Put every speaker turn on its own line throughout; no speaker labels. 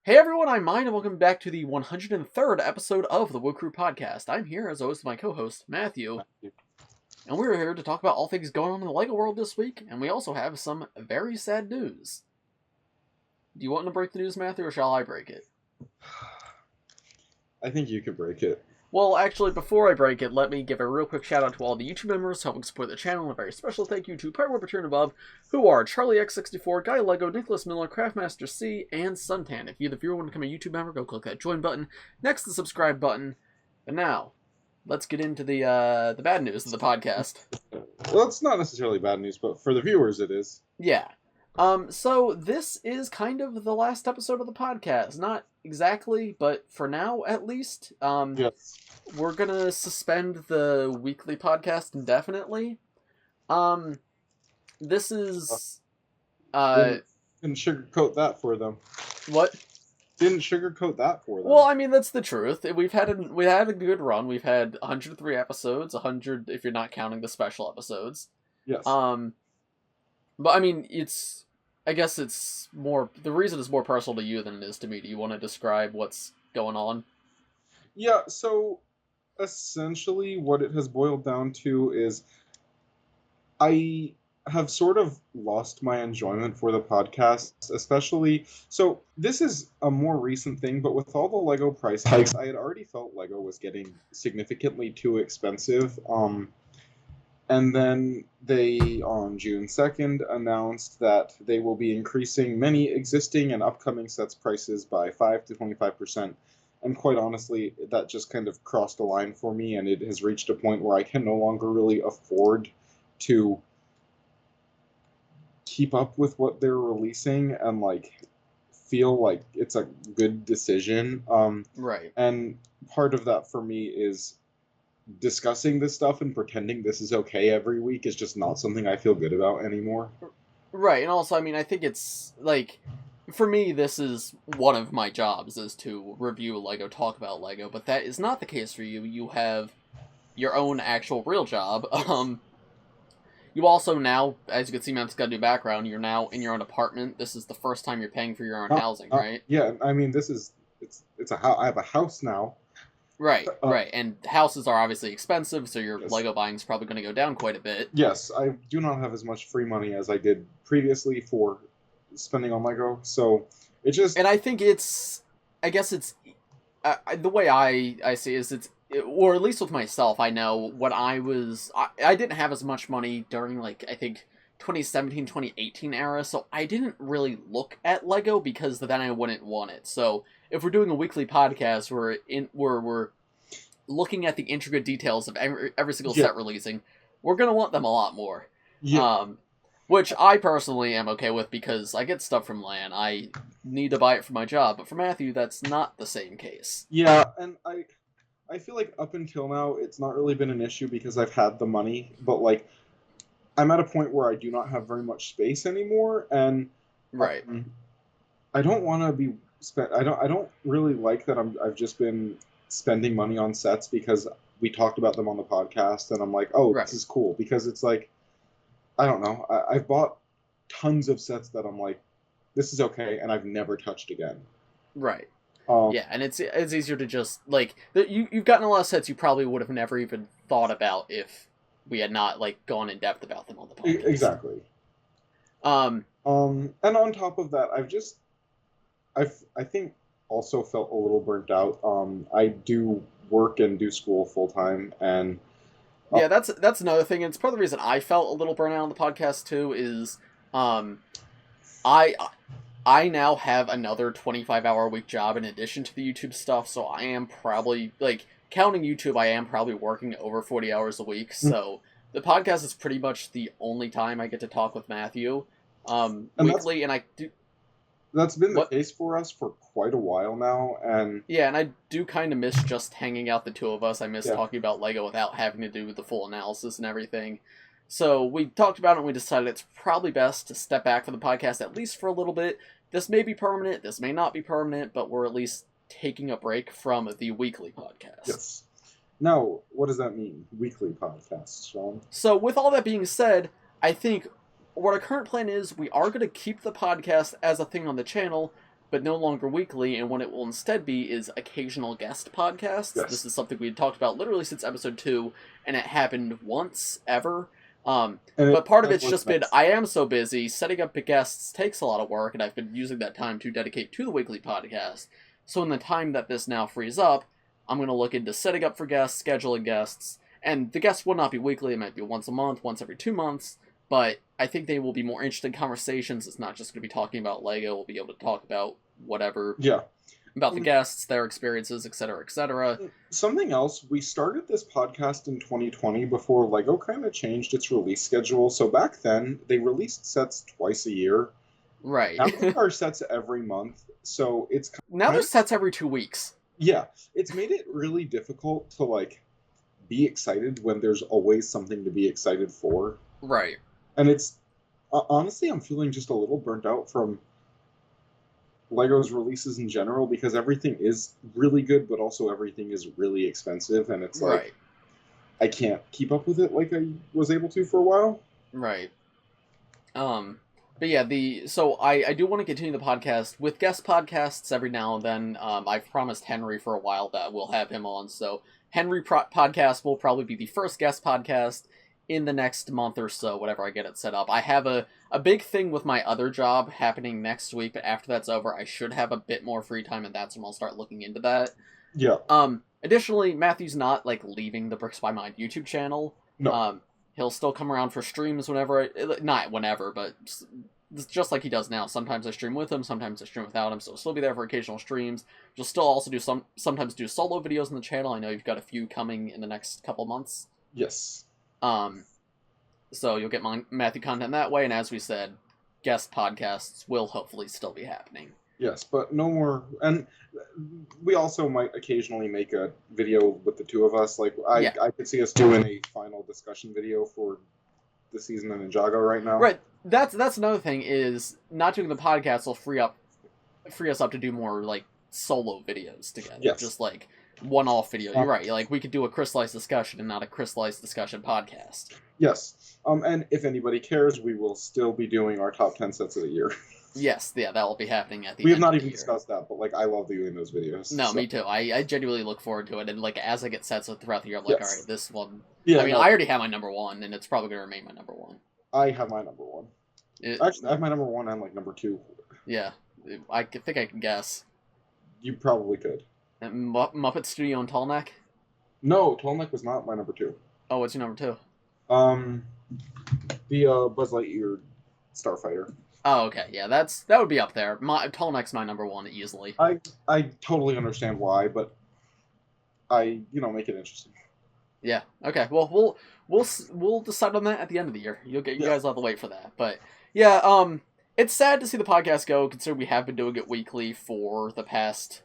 Hey everyone, I'm Mind, and welcome back to the 103rd episode of the WoCrew Podcast. I'm here as always with my co-host, Matthew, and we're here to talk about all things going on in the LEGO world this week, and we also have some very sad news. Do you want to break the news, Matthew, or shall I break it?
I think you could break it.
Well, actually, before I break it, let me give a real quick shout out to all the YouTube members helping support the channel, and a very special thank you to Pyro and above, who are CharlieX64, Guylego, Nicholas Miller, Craftmastr C, and Suntan. If you, the viewer, want to become a YouTube member, go click that join button next to the subscribe button. And now, let's get into the bad news of the podcast.
Well, it's not necessarily bad news, but for the viewers it is.
Yeah. So this is kind of the last episode of the podcast. Not exactly, but for now, at least.
Yes.
We're gonna suspend the weekly podcast indefinitely. This is...
Didn't sugarcoat that for them.
What?
Didn't sugarcoat that for them.
Well, I mean, that's the truth. We had a good run. We've had 103 episodes, 100 if you're not counting the special episodes.
Yes.
But I mean, I guess it's more... The reason is more personal to you than it is to me. Do you want to describe what's going on?
Yeah, so essentially what it has boiled down to is I have sort of lost my enjoyment for the podcast, especially... So this is a more recent thing, but with all the LEGO price hikes, I had already felt LEGO was getting significantly too expensive. And then they, on June 2nd, announced that they will be increasing many existing and upcoming sets prices by 5 to 25%. And quite honestly, that just kind of crossed a line for me, and it has reached a point where I can no longer really afford to keep up with what they're releasing and, like, feel like it's a good decision.
Right.
And part of that for me is discussing this stuff and pretending this is okay every week is just not something I feel good about anymore.
Right, and also, I mean, I think it's, like, for me, this is one of my jobs, is to review LEGO, talk about LEGO, but that is not the case for you. You have your own actual real job. You also now, as you can see, Matt's got a new background, you're now in your own apartment. This is the first time you're paying for your own housing, right?
Yeah, I mean, it's a house. I have a house now.
Right, right, and houses are obviously expensive, so your
Yes.
LEGO buying is probably going to go down quite a bit.
Yes, I do not have as much free money as I did previously for spending on LEGO, so it just...
And I think it's... I guess it's... the way I see it is or at least with myself, I know when I was... I didn't have as much money during, like, I think 2017, 2018 era, so I didn't really look at LEGO because then I wouldn't want it. So if we're doing a weekly podcast where we're looking at the intricate details of every single set releasing, we're going to want them a lot more.
Yeah.
Which I personally am okay with because I get stuff from LAN. I need to buy it for my job, but for Matthew, that's not the same case.
Yeah, and I feel like up until now, it's not really been an issue because I've had the money, but, like, I'm at a point where I do not have very much space anymore, and
right.
I don't want to be I don't really like that I've just been spending money on sets because we talked about them on the podcast, and I'm like, oh,
Right.
This is cool, because it's like, I don't know, I've bought tons of sets that I'm like, this is okay, and I've never touched again.
Right. Yeah, and it's easier to just, like, you've gotten a lot of sets you probably would have never even thought about if we had not, like, gone in depth about them on the podcast.
Exactly. And on top of that, I think also felt a little burnt out. I do work and do school full time, and
yeah, that's another thing. And it's part of the reason I felt a little burnt out on the podcast too. Is I now have another 25-hour-a-week job in addition to the YouTube stuff, so I am probably, like, counting YouTube, I am probably working over 40 hours a week. So the podcast is pretty much the only time I get to talk with Matthew weekly, and I do.
That's been the case for us for quite a while now, and...
Yeah, and I do kind of miss just hanging out the two of us. I miss talking about LEGO without having to do the full analysis and everything. So we talked about it and we decided it's probably best to step back from the podcast at least for a little bit. This may be permanent, this may not be permanent, but we're at least taking a break from the weekly podcast.
Yes. Now, what does that mean, weekly podcasts, Sean?
So with all that being said, I think what our current plan is, we are going to keep the podcast as a thing on the channel, but no longer weekly, and what it will instead be is occasional guest podcasts.
Yes.
This is something we had talked about literally since episode 2, and it happened once, ever. But part of it's just been, I am so busy, setting up the guests takes a lot of work, and I've been using that time to dedicate to the weekly podcast. So in the time that this now frees up, I'm going to look into setting up for guests, scheduling guests, and the guests will not be weekly, it might be once a month, once every 2 months, but I think they will be more interesting conversations. It's not just going to be talking about LEGO, we'll be able to talk about whatever.
Yeah.
About the guests, their experiences, etc., etc.
Something else, we started this podcast in 2020 before LEGO kind of changed its release schedule. So back then, they released sets twice a year.
Right.
Now there are sets every month, so it's...
Now there's sets every 2 weeks.
Yeah. It's made it really difficult to, like, be excited when there's always something to be excited for.
Right.
And it's... honestly, I'm feeling just a little burnt out from LEGO's releases in general, because everything is really good, but also everything is really expensive, and it's like, I can't keep up with it like I was able to for a while.
Right. But yeah, so I do want to continue the podcast with guest podcasts every now and then. I've promised Henry for a while that we'll have him on, so Henry podcast will probably be the first guest podcast in the next month or so, whatever I get it set up. I have a big thing with my other job happening next week, but after that's over, I should have a bit more free time, and that's when I'll start looking into that.
Yeah.
Additionally, Matthew's not, like, leaving the Bricks by Mind YouTube channel.
No.
He'll still come around for streams whenever, not whenever, but just like he does now. Sometimes I stream with him, sometimes I stream without him, so he'll still be there for occasional streams. You'll still also do sometimes do solo videos on the channel. I know you've got a few coming in the next couple months.
Yes.
So you'll get Matthew content that way, and as we said, guest podcasts will hopefully still be happening.
Yes, but no more, and we also might occasionally make a video with the two of us. Like, I could see us doing a final discussion video for the season of Ninjago right now.
Right, that's another thing, is not doing the podcast will free us up to do more, like, solo videos together.
Yes.
Just, like, one-off video. You're right, like, we could do a crystallized discussion and not a crystallized discussion podcast.
Yes, and if anybody cares, we will still be doing our top 10 sets of the year.
Yes, yeah, that will be happening at the end.
We have not even discussed that, but, like, I love doing those videos.
No, so. Me too. I genuinely look forward to it, and, like, as I get sets throughout the year, I'm like, alright, this one... Yeah, I mean, I already have my number 1, and it's probably going to remain my number 1.
I have my number 1. Actually, I have my number 1 and, like, number 2.
Yeah, I think I can guess.
You probably could.
Muppet Studio and Tallneck?
No, Tallneck was not my number 2.
Oh, what's your number 2?
The Buzz Lightyear Starfighter.
Oh, okay, yeah, that would be up there. Tallneck's my number 1 easily.
I totally understand why, but I make it interesting.
Yeah. Okay. Well, we'll decide on that at the end of the year. You guys will have to wait for that. But yeah, it's sad to see the podcast go, considering we have been doing it weekly for the past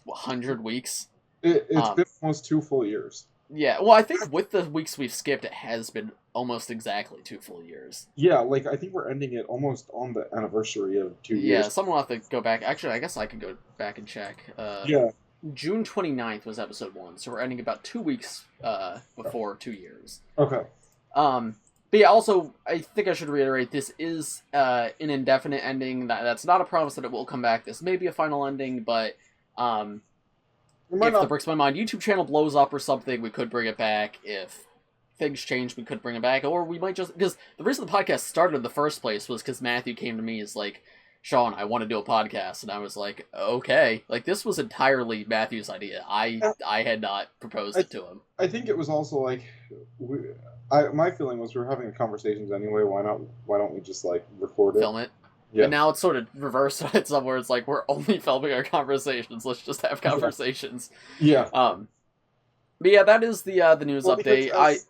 100 weeks.
It's been almost 2 full years.
Yeah. Well, I think with the weeks we've skipped, it has been almost exactly 2 full years.
Yeah, like, I think we're ending it almost on the anniversary of 2 years.
Yeah, someone will have to go back. Actually, I guess I can go back and check.
Yeah.
June 29th was episode 1, so we're ending about 2 weeks before 2 years.
Okay.
But yeah, also, I think I should reiterate, this is an indefinite ending. That's not a promise that it will come back. This may be a final ending, but if the Bricks by Mind YouTube channel blows up or something, we could bring it back. If things change, we could bring it back. Or we might just... Because the reason the podcast started in the first place was because Matthew came to me as like, Sean, I want to do a podcast. And I was like, okay. Like, this was entirely Matthew's idea. I had not proposed it to him. I
think it was also like... my feeling was we were having conversations anyway. Why don't we just, like, record it?
Film it?
Yeah.
But now it's sort of reversed on it somewhere. It's like, we're only filming our conversations. Let's just have conversations.
Yeah.
But yeah, that is the news update.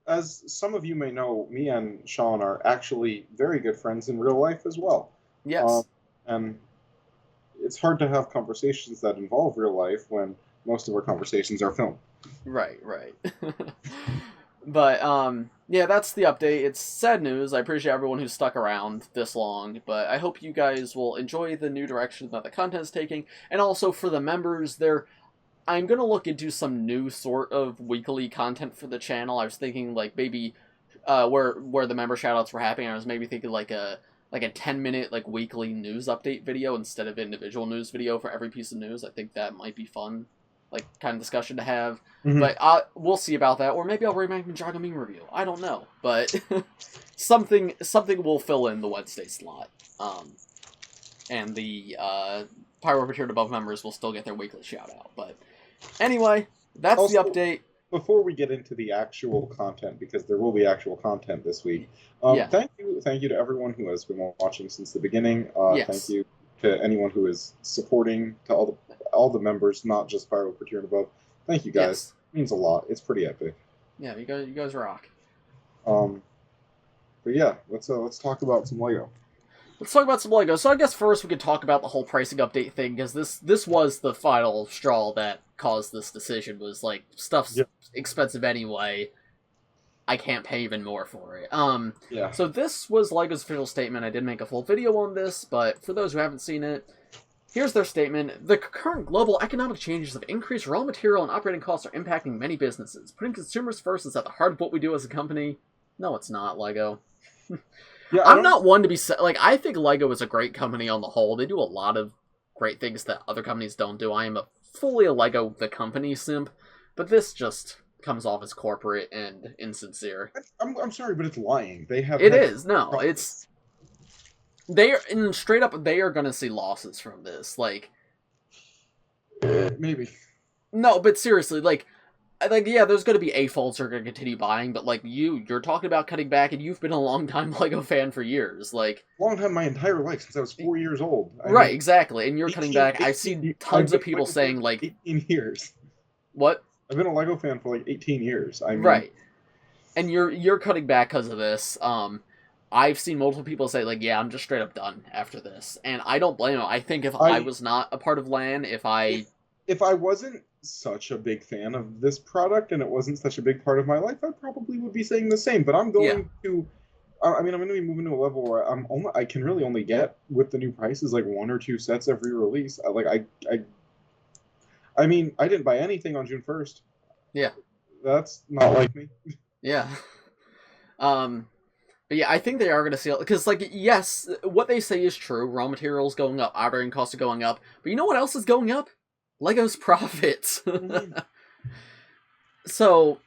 As some of you may know, me and Sean are actually very good friends in real life as well.
Yes.
And it's hard to have conversations that involve real life when most of our conversations are filmed.
Right. But, yeah, that's the update. It's sad news. I appreciate everyone who's stuck around this long, but I hope you guys will enjoy the new direction that the content is taking. And also, for the members, I'm going to look into some new sort of weekly content for the channel. I was thinking, like, maybe, where the member shoutouts were happening, I was maybe thinking, like, a like a 10-minute like weekly news update video instead of individual news video for every piece of news. I think that might be fun, like kind of discussion to have.
Mhm.
But we'll see about that, or maybe I'll remake Ninjago meme review. I don't know, but something will fill in the Wednesday slot. And the Pyro Return Above members will still get their weekly shout out. But anyway, that's
Also,
the update.
Before we get into the actual content, because there will be actual content this week,
Yeah.
thank you to everyone who has been watching since the beginning.
Yes.
Thank you to anyone who is supporting, to all the members, not just Pyro Return Above. Thank you guys.
Yes.
It means a lot. It's pretty epic.
Yeah, you guys rock.
But yeah, let's talk about some LEGO.
Let's talk about some LEGO. So I guess first we could talk about the whole pricing update thing, because this was the final straw that caused this decision, was like, stuff's expensive anyway. I can't pay even more for it.
Yeah.
So this was LEGO's official statement. I did make a full video on this, but for those who haven't seen it, here's their statement. The current global economic changes of increased raw material and operating costs are impacting many businesses. Putting consumers first is at the heart of what we do as a company. No, it's not, LEGO.
Yeah,
I'm not one to be... Like, I think LEGO is a great company on the whole. They do a lot of great things that other companies don't do. I am fully a LEGO the company simp, but this just comes off as corporate and insincere.
I'm sorry, but it's lying. They have...
It is. No, it's... Straight up, they are going to see losses from this. Like...
Maybe.
No, but seriously, like, yeah, there's going to be A-folds who are going to continue buying, but, like, you're talking about cutting back, and you've been a long-time LEGO fan for years, like...
Long time, my entire life, since I was 4 years old.
Right, exactly, and you're cutting back. I've seen tons of people saying, like...
18 years.
What?
I've been a LEGO fan for, like, 18 years. I mean...
Right. And you're cutting back because of this. I've seen multiple people say, like, yeah, I'm just straight up done after this. And I don't blame them. I think if I was not a part of LAN, if I wasn't such a big fan of this product and it wasn't such a big part of my life, I probably would be saying the same. But I'm going to... I mean, I'm going to be moving to a level where I can really only get, with the new prices, like 1 or 2 sets every release. I mean, I didn't buy anything on June 1st. Yeah.
That's not like me.
Yeah. But yeah, I think they are going to see... Because, like, yes, what they say is true. Raw materials going up, operating costs are going up. But you know what else is going up? LEGO's profits. So,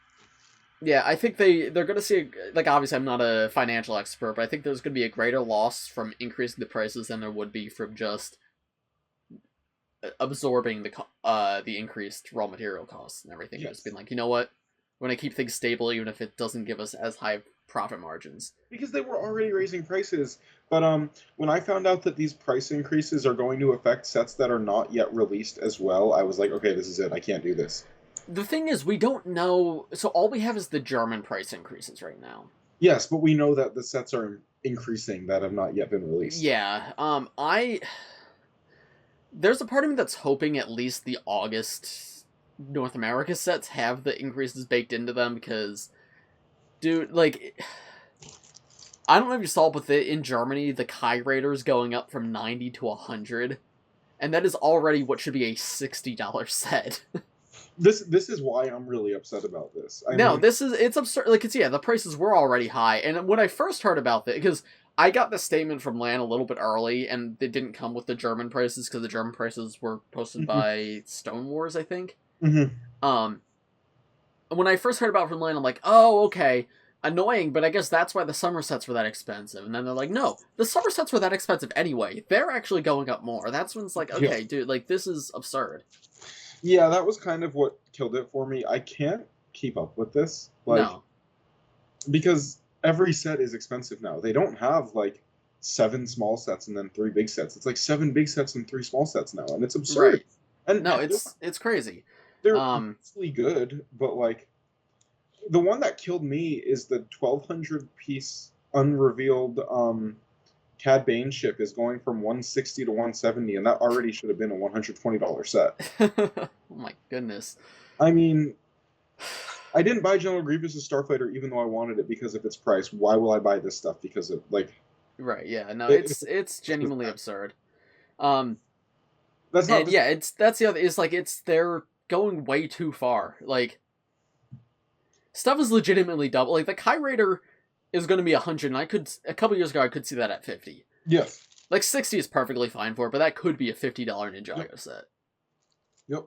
yeah, I think they're going to see... Like, obviously, I'm not a financial expert, but I think there's going to be a greater loss from increasing the prices than there would be from just absorbing the increased raw material costs and everything. Just being like, you know what? We're going to keep things stable even if it doesn't give us as high profit margins.
Because they were already raising prices. But when I found out that these price increases are going to affect sets that are not yet released as well, I was like, okay, this is it. I can't do this.
The thing is, we don't know... So all we have is the German price increases right now.
Yes, but we know that the sets are increasing that have not yet been released.
Yeah, there's a part of me that's hoping at least the August North America sets have the increases baked into them, because, dude, like, I don't know if you saw, but in Germany, the Kai Raiders going up from 90 to 100, and that is already what should be a $60 set.
This is why I'm really upset about this.
It's absurd. Like, the prices were already high, and when I first heard about this, because I got the statement from LAN a little bit early, and it didn't come with the German prices, because the German prices were posted by Stone Wars, I think. When I first heard about it from LAN, I'm like, oh, okay, annoying, but I guess that's why the summer sets were that expensive. And then they're like, no, the summer sets were that expensive anyway. They're actually going up more. That's when it's like, okay, dude, like, this is absurd.
Yeah, that was kind of what killed it for me. I can't keep up with this. No. Because every set is expensive now. They don't have, like, 7 small sets and then 3 big sets. It's like 7 big sets and 3 small sets now, and it's absurd.
Right.
And
no, it's crazy.
They're mostly good, but, like, the one that killed me is the 1,200-piece unrevealed Cad Bane ship is going from $160 to $170, and that already should have been a $120 set.
Oh my goodness.
I mean, I didn't buy General Grievous' Starfighter even though I wanted it because of its price. Why will I buy this stuff? Because of, like...
Right, yeah, no, it's genuinely absurd.
That's not...
And yeah, that's the other... It's like, they're going way too far. Like, stuff is legitimately double. Like, the Kai Raider is going to be 100, and a couple years ago I could see that at 50.
Yes.
Like 60 is perfectly fine for it, but that could be a $50 Ninjago set.
Yep.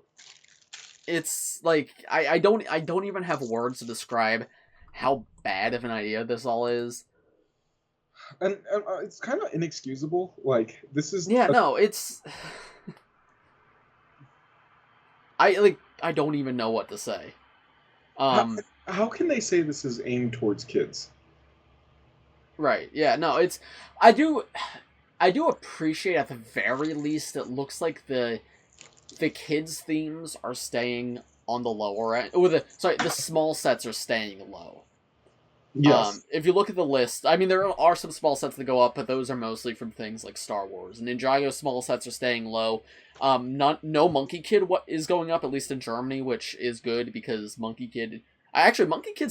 It's like I don't even have words to describe how bad of an idea this all is.
And it's kind of inexcusable. Like, this is...
Yeah, no, it's... I don't even know what to say.
How can they say this is aimed towards kids?
Right, yeah, no, it's... I do appreciate, at the very least, it looks like the kids' themes are staying on the lower end. Or the small sets are staying low.
Yes.
If you look at the list, I mean, there are some small sets that go up, but those are mostly from things like Star Wars. Ninjago small sets are staying low. No Monkey Kid is going up, at least in Germany, which is good because Monkey Kid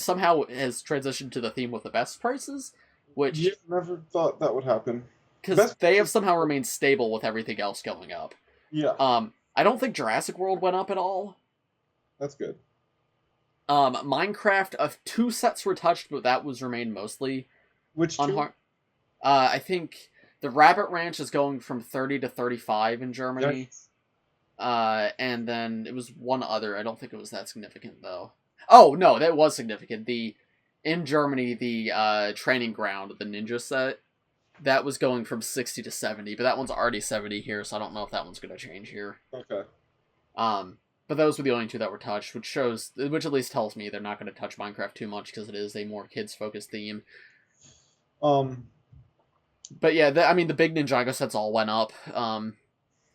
somehow has transitioned to the theme with the best prices, which...
Yeah, never thought that would happen.
Because they have somehow remained stable with everything else going up.
Yeah.
I don't think Jurassic World went up at all.
That's good.
Minecraft, 2 sets were touched, but that was remained mostly...
Which two?
I think the Rabbit Ranch is going from 30 to 35 in Germany. Yes. And then it was one other. I don't think it was that significant, though. Oh, no, that was significant. In Germany, the Training Ground, the Ninja set, that was going from 60 to 70, but that one's already 70 here, so I don't know if that one's going to change here.
Okay.
But those were the only 2 that were touched, which at least tells me they're not going to touch Minecraft too much, because it is a more kids-focused theme. But yeah, the big Ninjago sets all went up,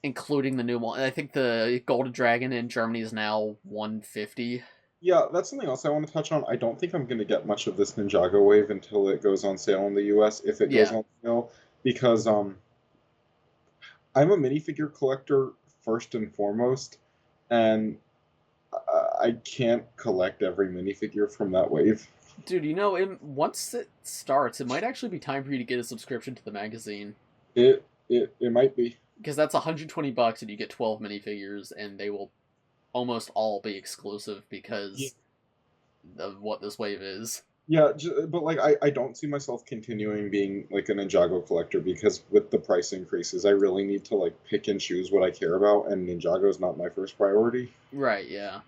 including the new one. I think the Golden Dragon in Germany is now 150.
Yeah, that's something else I want to touch on. I don't think I'm going to get much of this Ninjago wave until it goes on sale in the US, if it goes on sale, because I'm a minifigure collector first and foremost, and I can't collect every minifigure from that wave.
Dude, once it starts, it might actually be time for you to get a subscription to the magazine.
It might be.
Because that's $120 and you get 12 minifigures, and they will almost all be exclusive because of what this wave is.
Yeah, but like I don't see myself continuing being like a Ninjago collector, because with the price increases, I really need to like pick and choose what I care about, and Ninjago is not my first priority.
Right, yeah.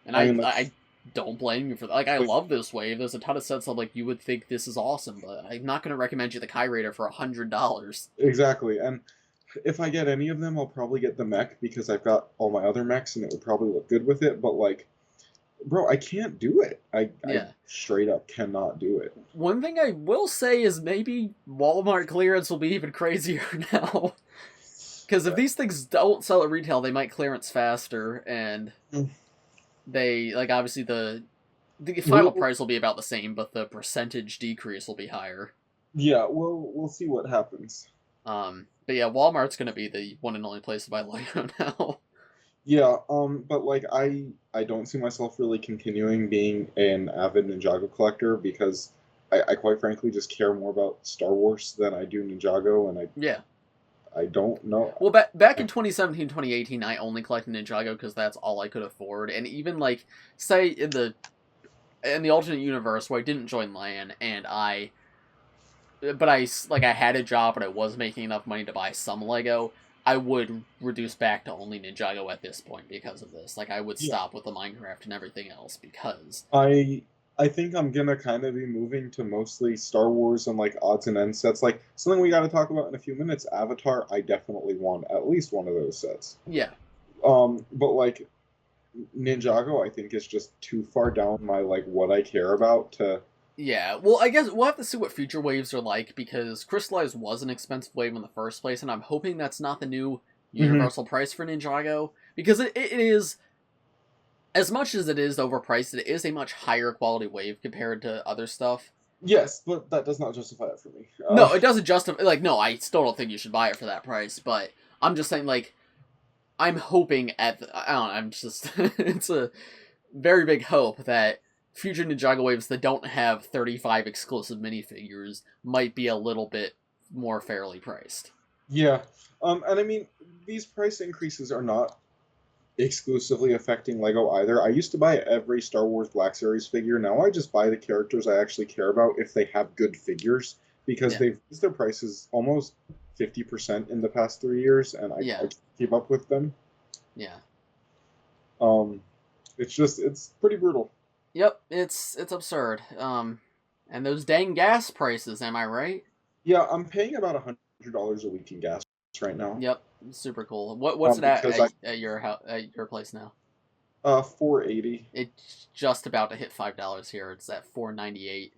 And I don't blame you for that. Like, I love this wave. There's a ton of sets that, like, you would think this is awesome, but I'm not going to recommend you the Kai Raider for $100.
Exactly, and if I get any of them, I'll probably get the mech, because I've got all my other mechs, and it would probably look good with it, but, like, bro, I can't do it. I straight up cannot do it.
One thing I will say is maybe Walmart clearance will be even crazier now. Because if these things don't sell at retail, they might clearance faster, and... They, like, obviously the final price will be about the same, but the percentage decrease will be higher.
Yeah, we'll see what happens.
But yeah, Walmart's gonna be the one and only place to buy LEGO now.
Yeah, but like I don't see myself really continuing being an avid Ninjago collector, because I quite frankly just care more about Star Wars than I do Ninjago, and I don't know.
Well, back in 2017, 2018, I only collected Ninjago because that's all I could afford. And even, like, say in the alternate universe where I didn't join LAN, and I had a job and I was making enough money to buy some LEGO, I would reduce back to only Ninjago at this point because of this. Like, I would stop with the Minecraft and everything else because...
I think I'm gonna kind of be moving to mostly Star Wars and like odds and ends sets. Like something we got to talk about in a few minutes. Avatar, I definitely want at least one of those sets.
Yeah.
But like Ninjago, I think is just too far down my like what I care about to.
Yeah. Well, I guess we'll have to see what future waves are like, because Crystallized was an expensive wave in the first place, and I'm hoping that's not the new universal price for Ninjago, because it is. As much as it is overpriced, it is a much higher quality wave compared to other stuff.
Yes, but that does not justify it for me.
No, it doesn't justify... Like, no, I still don't think you should buy it for that price, but I'm just saying, like, I'm hoping at... I don't know, I'm just... it's a very big hope that future Ninjago waves that don't have 35 exclusive minifigures might be a little bit more fairly priced.
Yeah, and I mean, these price increases are not exclusively affecting LEGO either. I used to buy every Star Wars Black Series figure. Now I just buy the characters I actually care about if they have good figures, because they've raised their prices almost 50% in the past 3 years, and I can't keep up with them.
Yeah.
It's pretty brutal.
Yep, it's absurd. And those dang gas prices, am I right?
Yeah, I'm paying about $100 a week in gas right now.
Yep, super cool. What's it at your place now?
$4.80.
It's just about to hit $5 here. It's at $4.98.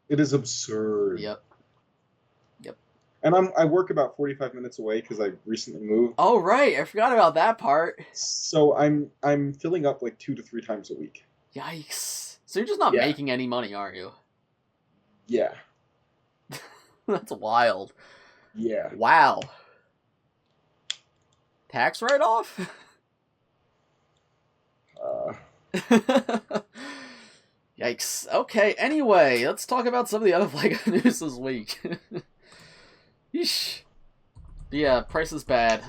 It is absurd.
Yep.
And I work about 45 minutes away because I recently moved.
Oh right, I forgot about that part.
So I'm filling up like 2 to 3 times a week.
Yikes! So you're just not making any money, are you?
Yeah.
That's wild.
Yeah.
Wow. Tax write-off? Yikes. Okay, anyway, let's talk about some of the other LEGO news this week. Yeesh. Yeah, price is bad.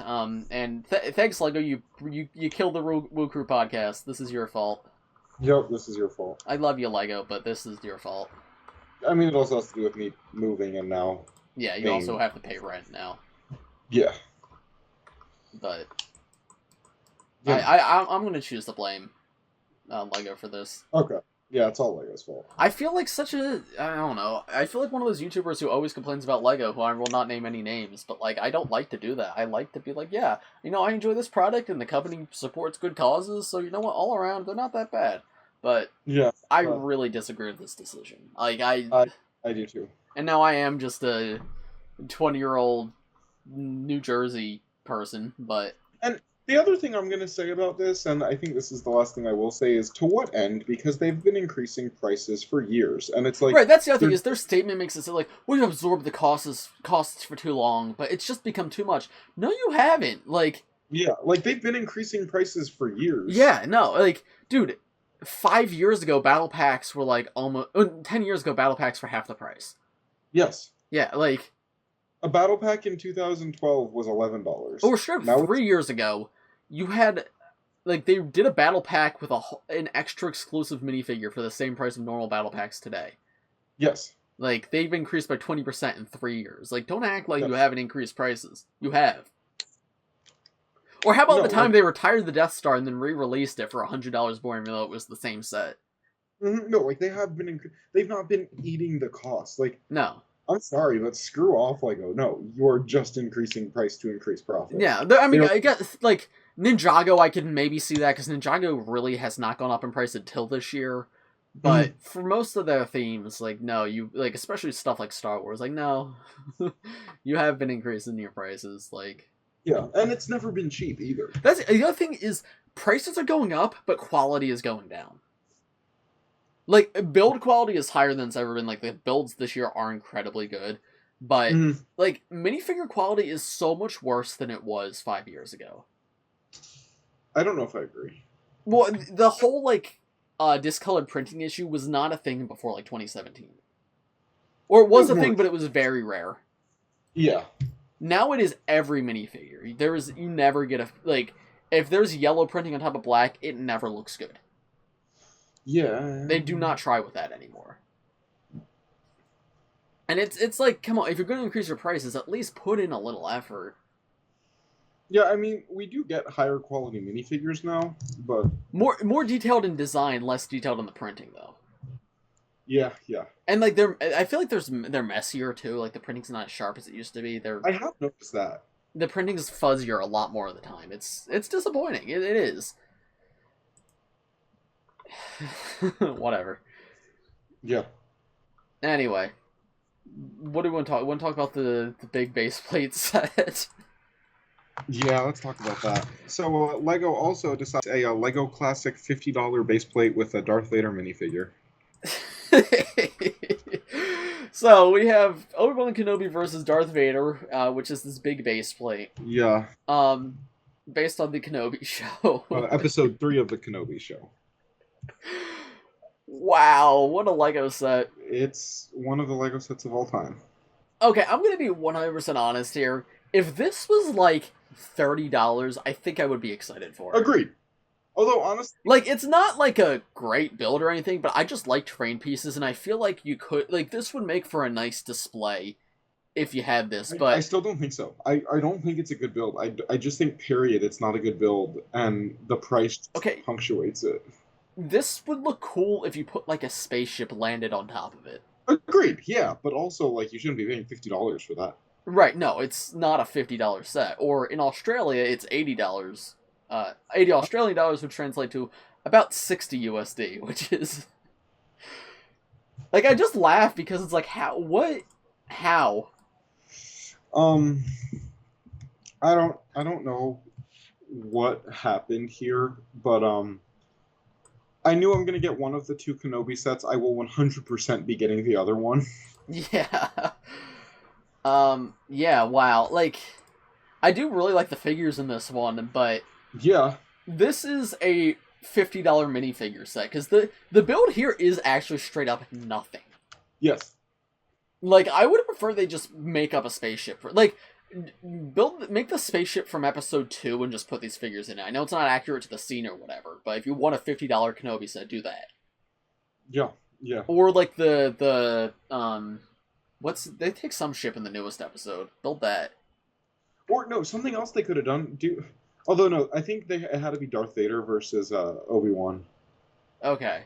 And thanks, LEGO. You killed the Woo Crew podcast. This is your fault.
Yep, this is your fault.
I love you, LEGO, but this is your fault.
I mean, it also has to do with me moving and now.
Yeah, you also have to pay rent now.
Yeah.
But yeah. I'm gonna choose to blame LEGO for this.
Okay. Yeah, it's all LEGO's fault.
I feel like I don't know. I feel like one of those YouTubers who always complains about LEGO, who I will not name any names, but like I don't like to do that. I like to be like, yeah, I enjoy this product and the company supports good causes, so you know what, all around they're not that bad. But
yeah,
I really disagree with this decision. Like
I do too.
And now I am just a 20-year-old New Jersey person, but
and the other thing I'm going to say about this, and I think this is the last thing I will say, is to what end? Because they've been increasing prices for years, and it's like...
Right, that's the other thing, is their statement makes it sound like, we've absorbed the costs for too long, but it's just become too much. No, you haven't. Like...
Yeah, like, they've been increasing prices for years.
Yeah, no, like, dude, 5 years ago, battle packs were like almost... 10 years ago, battle packs were half the price.
Yes.
Yeah, like...
A battle pack in 2012 was $11.
Oh, sure, 3 years ago... You had, like, they did a battle pack with an extra exclusive minifigure for the same price of normal battle packs today.
Yes.
Like, they've increased by 20% in 3 years. Like, don't act like you haven't increased prices. You have. Or how about the time they retired the Death Star and then re-released it for $100 more, even though it was the same set?
No, like, they have been, they've not been eating the cost. Like,
no.
I'm sorry, but screw off, LEGO. No, you're just increasing price to increase profit.
Yeah, I mean, I guess, like... Ninjago, I can maybe see that, because Ninjago really has not gone up in price until this year. But for most of their themes, like, no, like, especially stuff like Star Wars, like, no. You have been increasing your prices, like...
Yeah, and it's never been cheap, either.
The other thing is, prices are going up, but quality is going down. Like, build quality is higher than it's ever been. Like, the builds this year are incredibly good. But, like, minifigure quality is so much worse than it was 5 years ago.
I don't know if I agree.
Well, the whole, like, discolored printing issue was not a thing before, like, 2017. Or it was a thing, but it was very rare.
Yeah.
Now it is every minifigure. You never get a, like, if there's yellow printing on top of black, it never looks good.
Yeah.
They do not try with that anymore. And it's like, come on, if you're going to increase your prices, at least put in a little effort.
Yeah, I mean, we do get higher quality minifigures now, but...
More detailed in design, less detailed in the printing, though.
Yeah.
And, like, I feel like they're messier, too. Like, the printing's not as sharp as it used to be.
I have noticed that.
The printing is fuzzier a lot more of the time. It's disappointing. It is. Whatever.
Yeah.
Anyway. What do we want to talk? We want to talk about the big base plate set.
Yeah, let's talk about that. So, LEGO also decided a LEGO Classic $50 base plate with a Darth Vader minifigure.
So, we have Obi-Wan Kenobi versus Darth Vader, which is this big base plate.
Yeah.
Based on the Kenobi show.
Episode 3 of the Kenobi show.
Wow, what a LEGO set.
It's one of the LEGO sets of all time.
Okay, I'm going to be 100% honest here. If this was, like, $30, I think I would be excited for it.
Agreed. Although, honestly...
Like, it's not, like, a great build or anything, but I just like terrain pieces, and I feel like you could... Like, this would make for a nice display if you had this,
I
but
still don't think so. I don't think it's a good build. I just think, period, it's not a good build, and the price
okay,
punctuates it.
this would look cool if you put like a spaceship landed on top of it.
Agreed, yeah, but also, like, you shouldn't be paying $50 for that.
Right, no, it's not a $50 set. Or in Australia, it's $80. 80 Australian dollars would translate to about 60 USD, which is... Like, I just laugh because it's like, how? What? How?
I don't know what happened here, but, I knew I'm gonna get one of the two Kenobi sets. I will 100% be getting the other one.
Yeah. Yeah, wow. Like, I do really like the figures in this one, but...
Yeah.
This is a $50 minifigure set, because the build here is actually straight up nothing.
Yes.
Like, I would prefer they just make up a spaceship. Like, make the spaceship from episode 2 and just put these figures in it. I know it's not accurate to the scene or whatever, but if you want a $50 Kenobi set, do that.
Yeah, yeah.
Or like they take some ship in the newest episode. Build that.
Or no, something else they could have done. Although no, I think it had to be Darth Vader versus Obi-Wan.
Okay.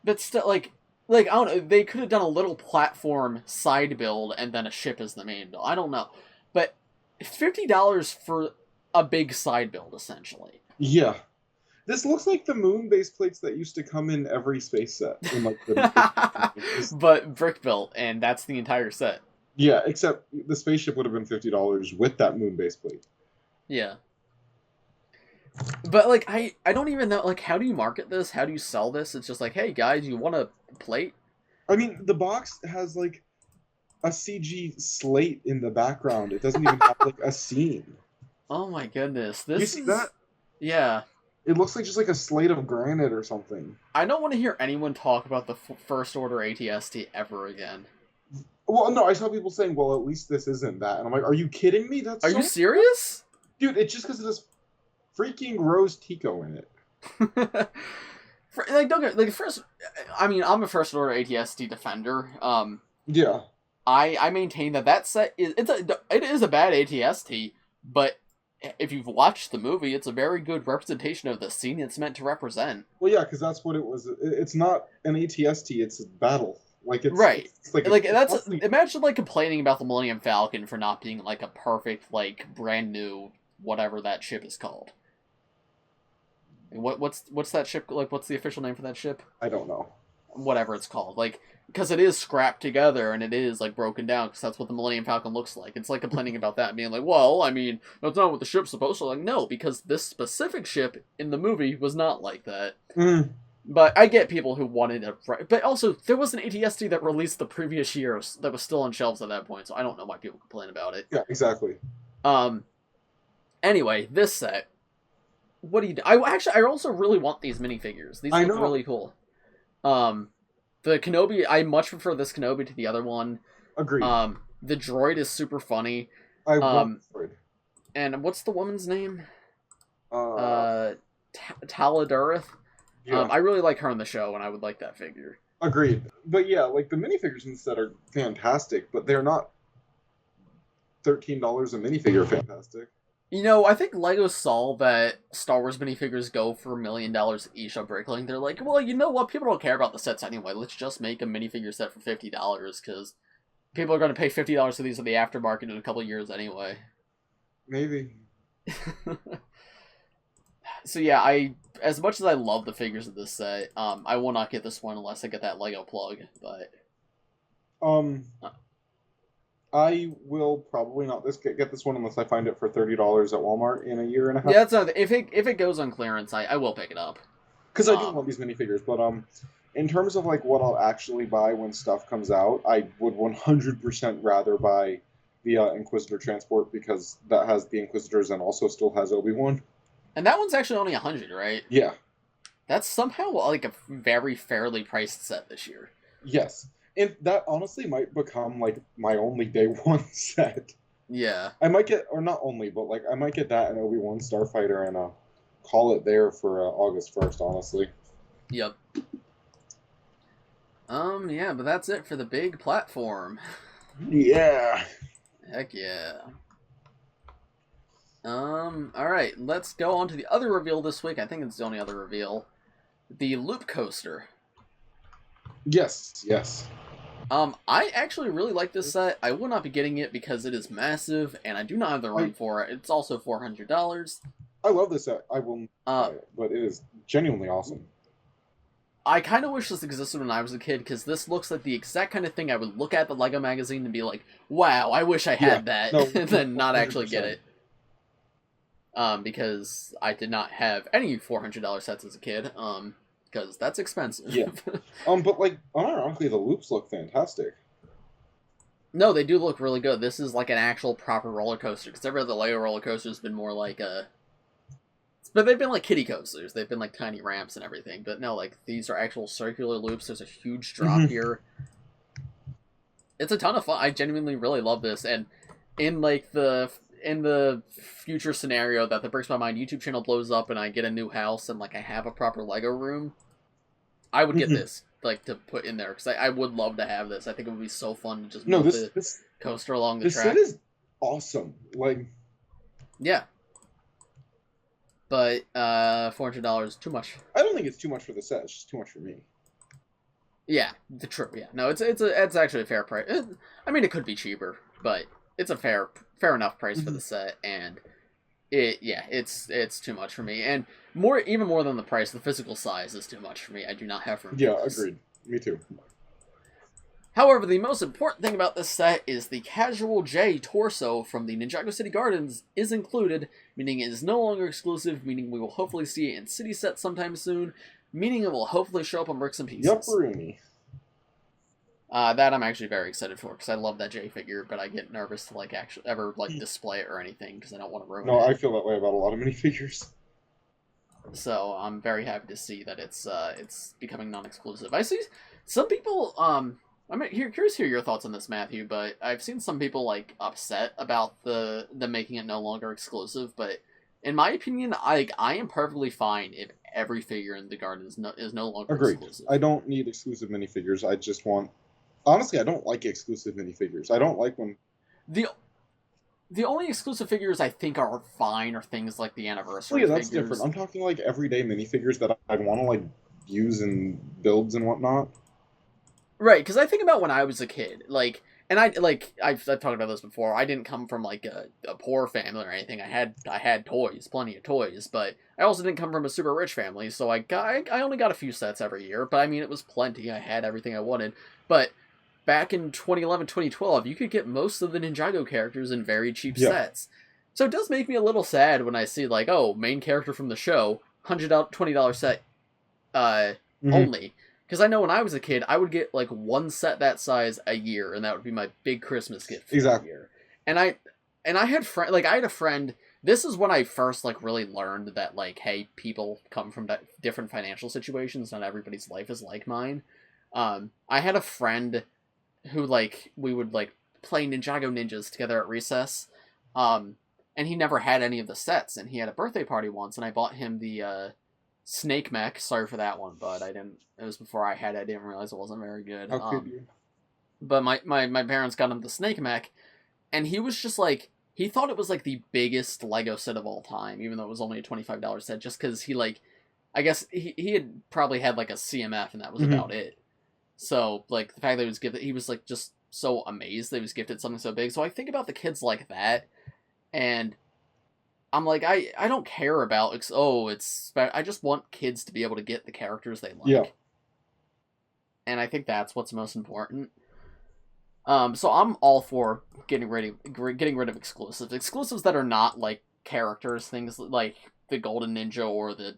But still, like I don't know, they could have done a little platform side build and then a ship as the main build. I don't know. But $50 for a big side build, essentially.
Yeah. This looks like the moon base plates that used to come in every space set. In like
but brick built, and that's the entire set.
Yeah, except the spaceship would have been $50 with that moon base plate.
Yeah. But, like, I don't even know, like, how do you market this? How do you sell this? It's just like, hey, guys, you want a plate?
I mean, the box has, like, a CG slate in the background. It doesn't even have, like, a scene.
Oh, my goodness. This
you see that?
Yeah.
It looks like just, like, a slate of granite or something.
I don't want to hear anyone talk about the First Order ATST ever again.
Well, no, I saw people saying, well, at least this isn't that. And I'm like, are you kidding me?
Are you serious?
Dude, it's just because it has freaking Rose Tico in it.
Like, don't get, like, first, I mean, I'm a First Order ATST defender.
Yeah.
I maintain that set it is a bad ATST, but if you've watched the movie, it's a very good representation of the scene it's meant to represent.
Well, yeah, because that's what it was. It's not an ATST; it's a battle. Like it's
right.
It's like
that's imagine like complaining about the Millennium Falcon for not being like a perfect, like brand new whatever that ship is called. What's that ship like? What's the official name for that ship?
I don't know.
Whatever it's called, like, because it is scrapped together and it is like broken down because that's what the Millennium Falcon looks like. It's like complaining about that, being like, well, I mean, that's not what the ship's supposed to. Like, no, because this specific ship in the movie was not like that.
Mm.
But I get people who wanted to, but also there was an ATST that released the previous year that was still on shelves at that point, so I don't know why people complain about it.
Yeah, exactly.
Anyway, this set. What do you do? I also really want these minifigures. These look really cool. The Kenobi, I much prefer this Kenobi to the other one.
Agreed.
The droid is super funny.
I love the droid.
And what's the woman's name? Taladurith.
Yeah.
I really like her in the show, and I would like that figure.
Agreed. But yeah, like the minifigures in the set are fantastic, but they're not $13 a minifigure fantastic.
You know, I think LEGO saw that Star Wars minifigures go for $1 million each on Bricklink. They're like, well, you know what? People don't care about the sets anyway. Let's just make a minifigure set for $50, because people are going to pay $50 for these in the aftermarket in a couple of years anyway.
Maybe.
So yeah, as much as I love the figures of this set, I will not get this one unless I get that LEGO plug, but...
I will probably not get this one unless I find it for $30 at Walmart in a year and a half.
Yeah, that's not, if it goes on clearance, I will pick it up.
Because I do want these minifigures, but in terms of like what I'll actually buy when stuff comes out, I would 100% rather buy the Inquisitor Transport, because that has the Inquisitors and also still has Obi-Wan.
And that one's actually only $100, right?
Yeah.
That's somehow like a very fairly priced set this year.
Yes. And that honestly might become, like, my only day one set.
Yeah.
I might get, or not only, but, like, I might get that and Obi-Wan Starfighter and call it there for August 1st, honestly.
Yep. Yeah, but that's it for the big platform.
Yeah.
Heck yeah. Alright, let's go on to the other reveal this week. I think it's the only other reveal. The Loop Coaster.
Yes.
I actually really like this set. I will not be getting it because it is massive, and I do not have the room for it. It's also $400.
I love this set. I will buy it, but it is genuinely awesome.
I kind of wish this existed when I was a kid, because this looks like the exact kind of thing I would look at the LEGO magazine and be like, wow, I wish I had that, no, and then not actually get it. Because I did not have any $400 sets as a kid, because that's expensive.
Yeah. But, like, unironically, the loops look fantastic.
No, they do look really good. This is like an actual proper roller coaster, because every other LEGO roller coaster has been more like a... But they've been like kiddie coasters. They've been like tiny ramps and everything. But no, like, these are actual circular loops. There's a huge drop here. It's a ton of fun. I genuinely really love this. And in like in the future scenario that the Bricks My Mind YouTube channel blows up and I get a new house and like I have a proper LEGO room, I would get this like to put in there, because I would love to have this. I think it would be so fun to just move the coaster along the track.
This set is awesome. Like,
yeah. But $400 too much.
I don't think it's too much for the set. It's just too much for me.
Yeah, true. Yeah, no, it's actually a fair price. I mean, it could be cheaper, but it's a fair enough price for the set, and it's too much for me. And even more than the price, the physical size is too much for me. I do not have room.
Yeah, agreed. Me too.
However, the most important thing about this set is the Casual J torso from the Ninjago City Gardens is included, meaning it is no longer exclusive, meaning we will hopefully see it in City sets sometime soon, meaning it will hopefully show up on Bricks and Pieces.
Yup, Rooney.
That I'm actually very excited for, because I love that J figure, but I get nervous to like actually ever like display it or anything, because I don't want to ruin it.
No, I feel that way about a lot of minifigures.
So I'm very happy to see that it's becoming non-exclusive. I see some people I'm curious to hear your thoughts on this, Matthew, but I've seen some people like upset about the making it no longer exclusive, but in my opinion, I am perfectly fine if every figure in the garden is no longer exclusive.
I don't need exclusive minifigures. I just want... Honestly, I don't like exclusive minifigures. I don't like when...
The only exclusive figures I think are fine are things like the anniversary
figures. That's
figures.
Different. I'm talking like everyday minifigures that I'd want to like use in builds and whatnot.
Right, because I think about when I was a kid, like, and I've talked about this before. I didn't come from like a poor family or anything. I had toys, plenty of toys, but I also didn't come from a super rich family. So I only got a few sets every year, but I mean it was plenty. I had everything I wanted. But back in 2011, 2012, you could get most of the Ninjago characters in very cheap sets. So it does make me a little sad when I see like, oh, main character from the show, $20 set, only. Because I know when I was a kid, I would get, like, one set that size a year, and that would be my big Christmas gift for the year. And I had a friend, this is when I first, like, really learned that, like, hey, people come from different financial situations, not everybody's life is like mine. I had a friend who, like, we would, like, play Ninjago Ninjas together at recess, and he never had any of the sets, and he had a birthday party once, and I bought him the, Snake Mech. Sorry for that one, but I didn't. It was before I had it. I didn't realize it wasn't very good.
How could you?
But my parents got him the Snake Mech, and he was just like, he thought it was like the biggest Lego set of all time, even though it was only a $25 set, just because he like, I guess he had probably had like a CMF and that was about it. So like the fact that he was gifted, he was like just so amazed that he was gifted something so big. So I think about the kids like that, and I'm like, I don't care about, I just want kids to be able to get the characters they like. Yeah. And I think that's what's most important. So I'm all for getting rid of exclusives. Exclusives that are not, like, characters, things like the Golden Ninja or the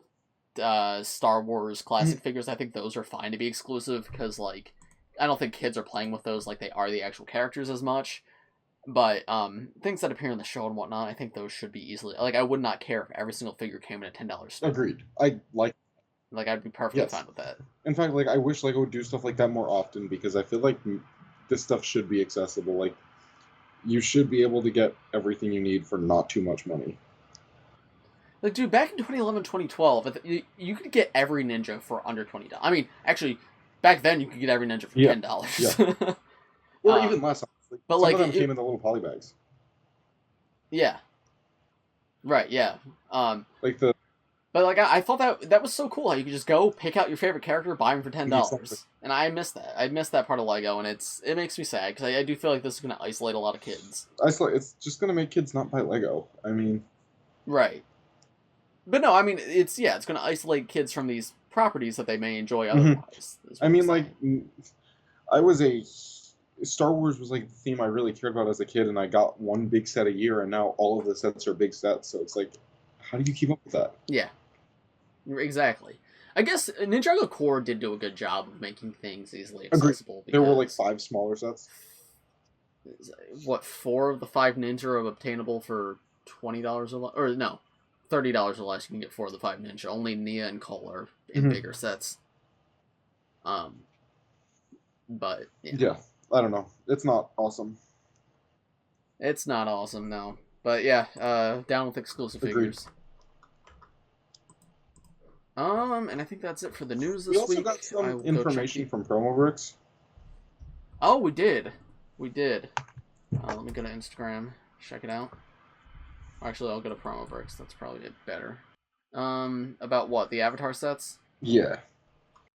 Star Wars classic figures. I think those are fine to be exclusive, because, like, I don't think kids are playing with those like they are the actual characters as much. But things that appear in the show and whatnot, I think those should be easily... Like, I would not care if every single figure came in a $10 store.
Agreed. I'd
be perfectly fine with that.
In fact, like, I wish LEGO would do stuff like that more often, because I feel like this stuff should be accessible. Like, you should be able to get everything you need for not too much money.
Like, dude, back in 2011, 2012, you could get every ninja for under $20. I mean, actually, back then you could get every ninja for $10.
Yeah. Or even less,
But
some of them came in the little poly bags.
Yeah. Right. Yeah.
Like the.
But like I thought that was so cool how you could just go pick out your favorite character, buy them for $10,
Exactly.
and I miss that. I miss that part of LEGO, and it makes me sad because I do feel like this is going to isolate a lot of kids.
It's just going to make kids not buy LEGO. I mean,
right. But no, I mean it's going to isolate kids from these properties that they may enjoy otherwise.
I mean, like, Star Wars was like the theme I really cared about as a kid, and I got one big set a year, and now all of the sets are big sets. So it's like, how do you keep up with that?
Yeah. Exactly. I guess Ninjago Core did do a good job of making things easily accessible.
There were like 5 smaller sets.
What, 4 of the 5 ninja are obtainable for $20 or less? Or no, $30 or less. You can get 4 of the 5 ninja. Only Nia and Cole are in bigger sets. But
yeah, I don't know. It's not awesome.
It's not awesome, no. But yeah, down with exclusive figures. And I think that's it for the news this week.
We also got some information from Promo Bricks.
Oh, we did. We did. Let me go to Instagram, check it out. Actually, I'll go to Promo Bricks. That's probably better. About what? The Avatar sets?
Yeah.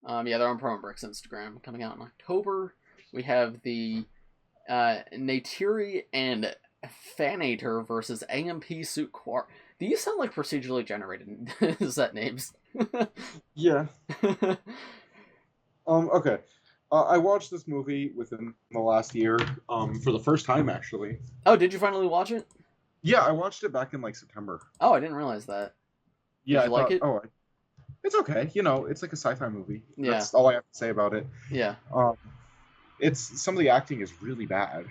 Yeah, they're on Promo Bricks Instagram. Coming out in October. We have the Neytiri and Fanator versus AMP Suit Quar. These sound like procedurally generated set names.
Yeah. Okay. I watched this movie within the last year, for the first time, actually.
Oh, did you finally watch it?
Yeah, I watched it back in, like, September.
Oh, I didn't realize that.
Yeah,
did you like it?
It's okay. You know, it's like a sci-fi movie.
Yeah.
That's all I have to say about it.
Yeah.
Some of the acting is really bad.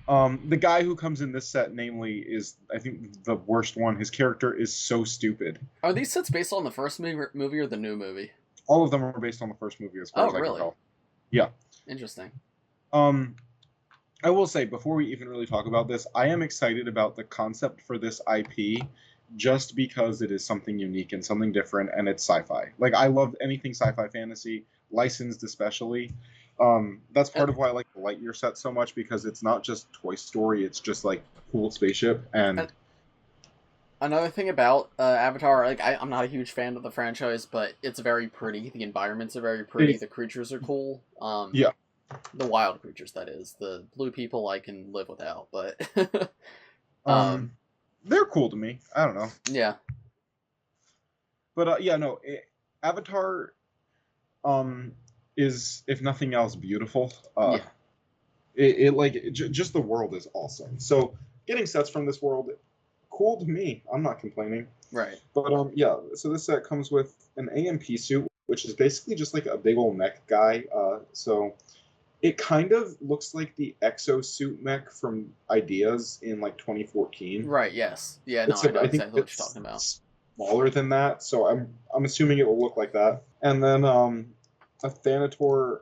The guy who comes in this set, namely, is, I think, the worst one. His character is so stupid.
Are these sets based on the first movie or the new movie?
All of them are based on the first movie, as far as I can tell. Yeah.
Interesting.
I will say, before we even really talk about this, I am excited about the concept for this IP, just because it is something unique and something different, and it's sci-fi. Like, I love anything sci-fi fantasy, licensed especially. That's part of why I like the Lightyear set so much, because it's not just Toy Story, it's just like cool spaceship. And
another thing about Avatar, like I'm not a huge fan of the franchise, but it's very pretty. The environments are very pretty. The creatures are cool.
Yeah,
the wild creatures, that is. The blue people I can live without, but
they're cool to me. I don't know.
Yeah.
But yeah, no, Avatar is, if nothing else, beautiful. Just the world is awesome. So getting sets from this world, cool to me. I'm not complaining.
Right.
But yeah, so this set comes with an AMP suit, which is basically just like a big old mech guy. So it kind of looks like the exosuit mech from Ideas in like 2014.
Right. Yes. Yeah. No, I know exactly what you're talking about.
Smaller than that, so I'm assuming it will look like that. And then a Thanator.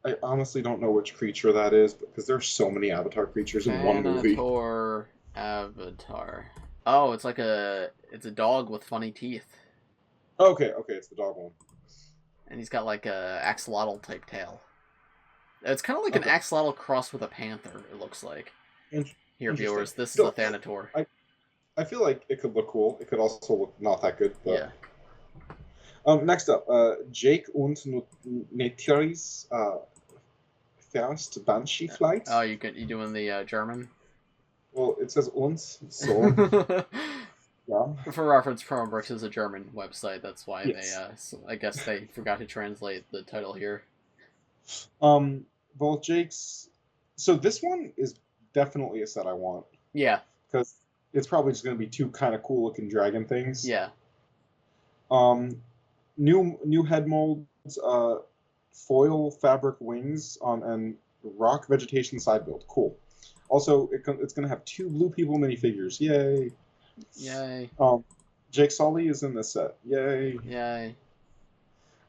I honestly don't know which creature that is, because there's so many Avatar creatures in one movie.
Thanator Avatar. Oh, it's a dog with funny teeth.
Okay, it's the dog one.
And he's got like a axolotl type tail. It's kind of like an axolotl crossed with a panther, it looks like. Here, viewers, this is a Thanator.
I feel like it could look cool. It could also look not that good. But...
Yeah.
Next up, Jake und Neytiri's first Banshee flight.
Oh, you doing the German?
Well, it says uns, so... Yeah.
For reference, Promo Bricks is a German website. That's why
yes.
I guess they forgot to translate the title here.
Both Jake's... So this one is definitely a set I want.
Yeah.
Because it's probably just going to be 2 kind of cool-looking dragon things.
Yeah.
New head molds, foil fabric wings, and rock vegetation side build. Cool. Also, it's going to have 2 blue people minifigures. Yay!
Yay.
Jake Sully is in this set. Yay!
Yay.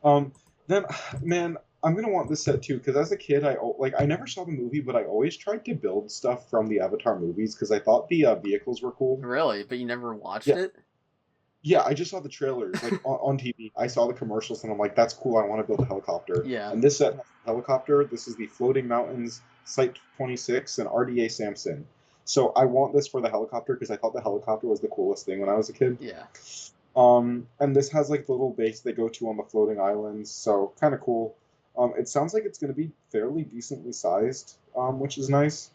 Then, man, I'm going to want this set too, because as a kid, I never saw the movie, but I always tried to build stuff from the Avatar movies, because I thought the vehicles were cool.
Really? But you never watched it?
Yeah, I just saw the trailers, like, on TV. I saw the commercials, and I'm like, that's cool, I want to build a helicopter.
Yeah.
And this set has a helicopter. This is the Floating Mountains Site 26, and RDA Samson. So I want this for the helicopter because I thought the helicopter was the coolest thing when I was a kid.
Yeah.
And this has like the little base they go to on the floating islands, so kind of cool. It sounds like it's going to be fairly decently sized, which is nice.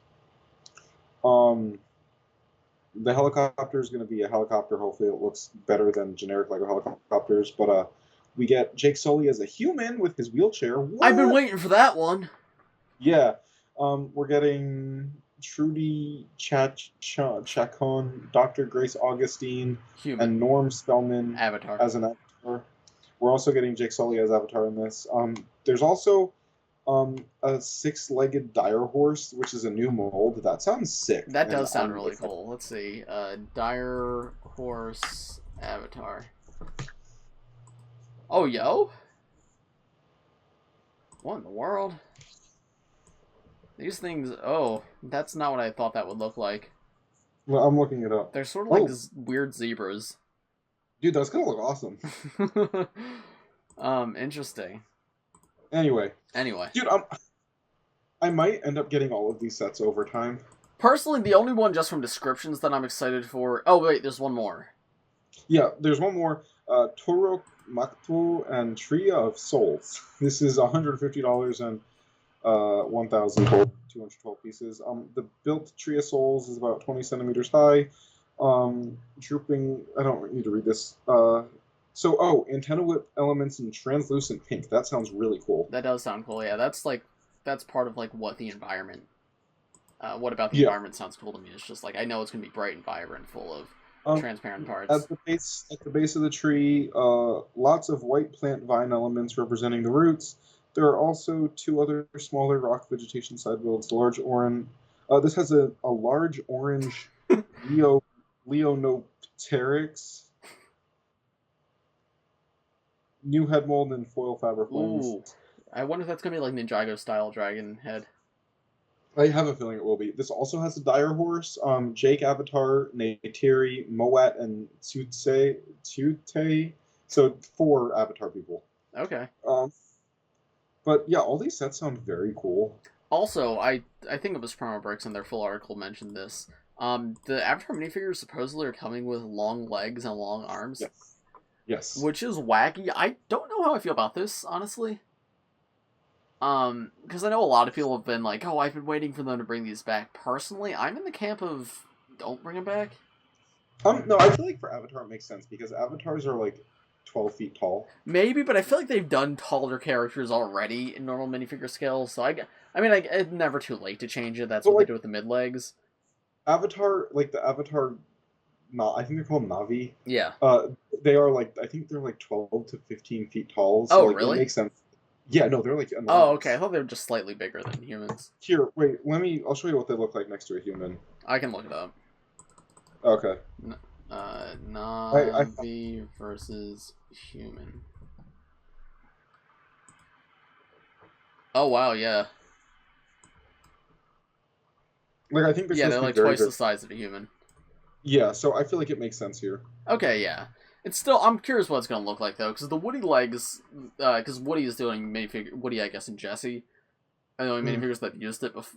The helicopter is going to be a helicopter. Hopefully, it looks better than generic LEGO helicopters. But we get Jake Sully as a human with his wheelchair. What?
I've been waiting for that one.
Yeah. We're getting Trudy Chacon, Dr. Grace Augustine,
Human.
and Norm Spellman
Avatar.
as an avatar. We're also getting Jake Sully as Avatar in this. There's also a six-legged dire horse, which is a new mold. That sounds sick.
That does sound really cool. Let's see. Dire horse avatar. Oh, yo? What in the world? These things... Oh, that's not what I thought that would look like.
Well, I'm looking it up.
They're sort of like weird zebras.
Dude, that's gonna look awesome.
Interesting.
Anyway.
Dude,
I might end up getting all of these sets over time.
Personally, the only one just from descriptions that I'm excited for... Oh, wait, there's one more.
Yeah, there's one more. Toro, Makto, and Triya of Souls. This is $150 and 1,212 pieces. The built Triya Souls is about 20 centimeters high. Drooping... I don't need to read this. Antenna whip elements in translucent pink. That sounds really cool.
That does sound cool, yeah. That's part of, like, what the environment... what about the environment sounds cool to me. It's just, like, I know it's going to be bright and vibrant, full of transparent parts.
At the base of the tree, lots of white plant vine elements representing the roots. There are also two other smaller rock vegetation side builds. Large orange... this has a large orange Leonopteryx. New head mold and foil fabric wings.
Ooh. I wonder if that's going to be like Ninjago style dragon head.
I have a feeling it will be. This also has a dire horse. Jake Avatar, Neytiri, Moat, and Tute. So 4 Avatar people.
Okay.
But yeah, all these sets sound very cool.
Also, I think it was Promo Bricks in their full article mentioned this. The Avatar minifigures supposedly are coming with long legs and long arms.
Yes.
Which is wacky. I don't know how I feel about this, honestly. Because I know a lot of people have been like, oh, I've been waiting for them to bring these back. Personally, I'm in the camp of don't bring them back.
No, I feel like for Avatar it makes sense because avatars are like 12 feet tall.
Maybe, but I feel like they've done taller characters already in normal minifigure scale, so it's never too late to change it. That's what they do with the mid-legs.
Avatar, like the Avatar... I think they're called Navi.
Yeah.
They are like, I think they're like 12 to 15 feet tall.
So really?
It makes sense. Yeah, no, they're like enormous.
Oh, okay. I thought they were just slightly bigger than humans.
Here, wait, I'll show you what they look like next to a human.
I can look it up.
Okay.
Navi versus human. Oh, wow, yeah.
Like, I think
they're like twice the size of a human.
Yeah, so I feel like it makes sense here.
Okay, yeah. It's still... I'm curious what it's going to look like, though, because the Woody legs... Because Woody is doing minifigure... Woody, I guess, and Jesse are the only minifigures that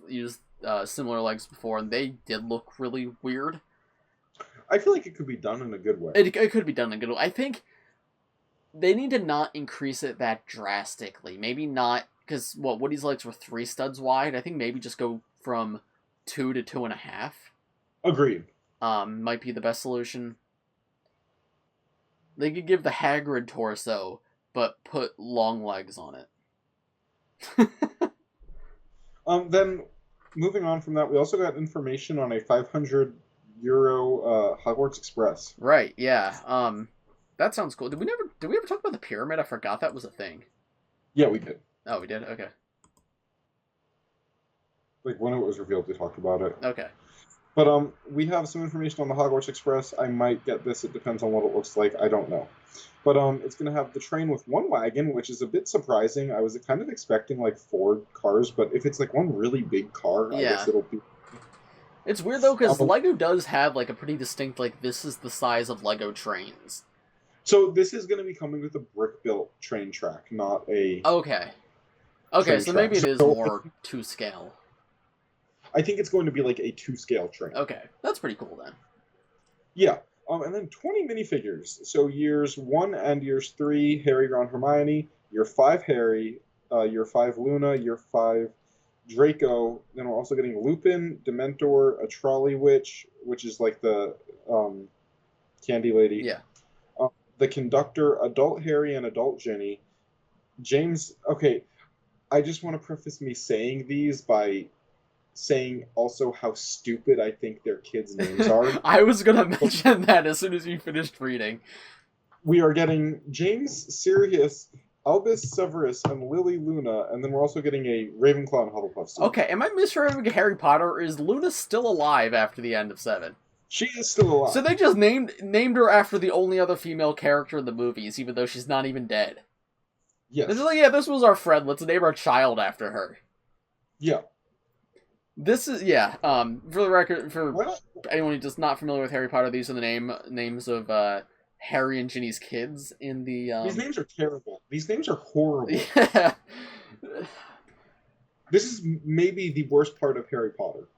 used similar legs before, and they did look really weird.
I feel like it could be done in a good way.
It could be done in a good way. I think they need to not increase it that drastically. Maybe not... Because, Woody's legs were 3 studs wide. I think maybe just go from 2 to 2.5.
Agreed.
Might be the best solution. They could give the Hagrid torso, but put long legs on it.
Then, moving on from that, we also got information on a €500 Hogwarts Express.
Right, yeah. That sounds cool. Did we ever talk about the pyramid? I forgot that was a thing.
Yeah, we did.
Oh, we did? Okay.
Like, when it was revealed, we talked about it.
Okay.
But we have some information on the Hogwarts Express. I might get this. It depends on what it looks like. I don't know. But it's going to have the train with 1 wagon, which is a bit surprising. I was kind of expecting, like, 4 cars. But if it's, like, 1 really big car, I guess it'll be...
It's weird, though, because LEGO does have, like, a pretty distinct, like, this is the size of LEGO trains.
So this is going to be coming with a brick-built train track, not a...
Okay. Okay, so maybe it is more to scale.
I think it's going to be like a 2-scale train.
Okay, that's pretty cool then.
Yeah. And then 20 minifigures. So years 1 and years 3, Harry, Ron, Hermione. Year 5, Harry. Year 5, Luna. Year 5, Draco. Then we're also getting Lupin, Dementor, a Trolley Witch, which is like the candy lady.
Yeah.
The Conductor, Adult Harry, and Adult Ginny. James, okay, I just want to preface me saying these by saying also how stupid I think their kids' names are.
I was going to mention that as soon as you finished reading.
We are getting James, Sirius, Albus Severus, and Lily Luna, and then we're also getting a Ravenclaw and Hufflepuff suit.
Okay, am I misremembering Harry Potter, or is Luna still alive after the end of 7?
She is still alive.
So they just named her after the only other female character in the movies, even though she's not even dead.
Yes.
They're just like, yeah, this was our friend, let's name our child after her.
Yeah.
This is, yeah, for the record, for anyone who's just not familiar with Harry Potter, these are the names of Harry and Ginny's kids in the...
These names are terrible. These names are horrible.
Yeah.
This is maybe the worst part of Harry Potter.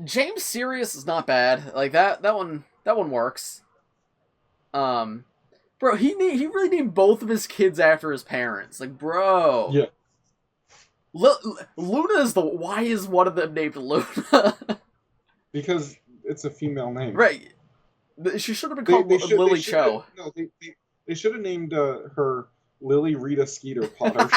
James Sirius is not bad. Like, that one works. Bro, he really named both of his kids after his parents. Like, bro.
Yeah.
Luna is why is one of them named Luna?
Because it's a female name.
Right. She should have been called Lily Cho.
No, they should have named her Lily Rita Skeeter Potter.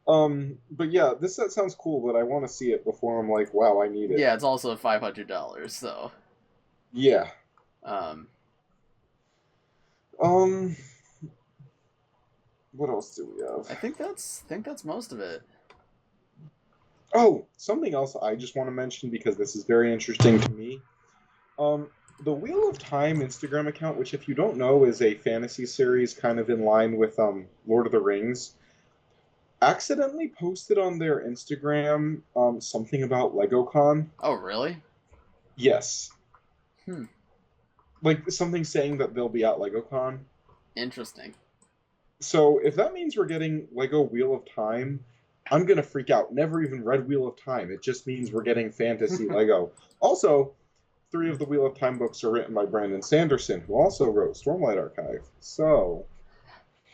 But yeah, this set sounds cool, but I want to see it before I'm like, wow, I need it.
Yeah, it's also $500, so.
Yeah. What else do we have?
I think that's most of it.
Oh, something else I just want to mention because this is very interesting to me. The Wheel of Time Instagram account, which if you don't know is a fantasy series kind of in line with Lord of the Rings, accidentally posted on their Instagram something about LegoCon.
Oh, really?
Yes. Like something saying that they'll be at LegoCon.
Interesting.
So if that means we're getting Lego Wheel of Time, I'm going to freak out. Never even read Wheel of Time. It just means we're getting fantasy Lego. Also, 3 of the Wheel of Time books are written by Brandon Sanderson, who also wrote Stormlight Archive. So...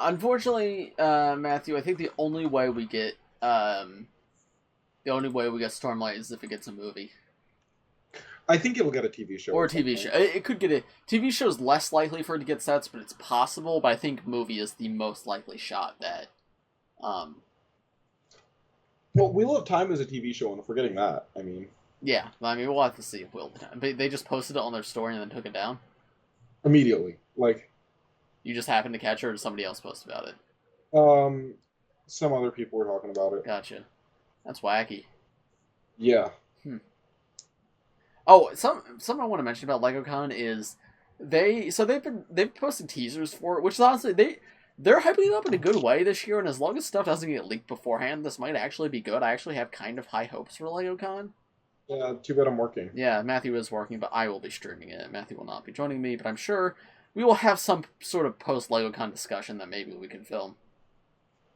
Unfortunately, Matthew, I think the only way we get Stormlight is if it gets a movie.
I think it'll get a TV show.
Or a TV show. It could get a... TV show is less likely for it to get sets, but it's possible. But I think movie is the most likely shot that...
Well, Wheel of Time is a TV show, and if we're getting that, I mean...
Yeah, I mean, we'll have to see Wheel of Time. But they just posted it on their story and then took it down?
Immediately. Like...
You just happened to catch her, or did somebody else post about it?
Some other people were talking about it.
Gotcha. That's wacky.
Yeah.
Oh, something I want to mention about LegoCon is they've posted teasers for it, which is honestly they're hyping it up in a good way this year, and as long as stuff doesn't get leaked beforehand, this might actually be good. I actually have kind of high hopes for LegoCon.
Yeah, too bad I'm working.
Yeah, Matthew is working, but I will be streaming it. Matthew will not be joining me, but I'm sure we will have some sort of post-LegoCon discussion that maybe we can film.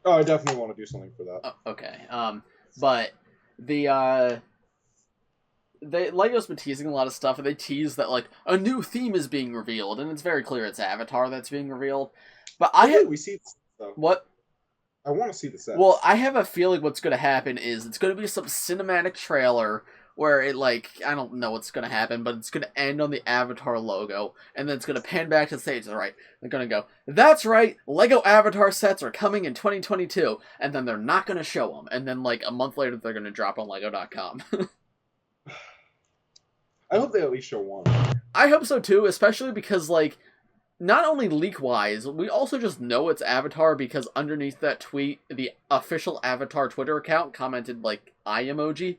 Oh, I definitely want to do something for that.
Okay. But the LEGO's been teasing a lot of stuff, and they tease that, like, a new theme is being revealed, and it's very clear it's Avatar that's being revealed. But
we see this, though.
What?
I want to see the set.
Well, I have a feeling what's going to happen is it's going to be some cinematic trailer where it, like, I don't know what's going to happen, but it's going to end on the Avatar logo, and then it's going to pan back to the stage. All right, they're going to go, that's right, LEGO Avatar sets are coming in 2022, and then they're not going to show them, and then, like, a month later, they're going to drop on LEGO.com.
I hope they at least show one.
I hope so, too, especially because, like, not only leak-wise, we also just know it's Avatar because underneath that tweet, the official Avatar Twitter account commented, like, I emoji.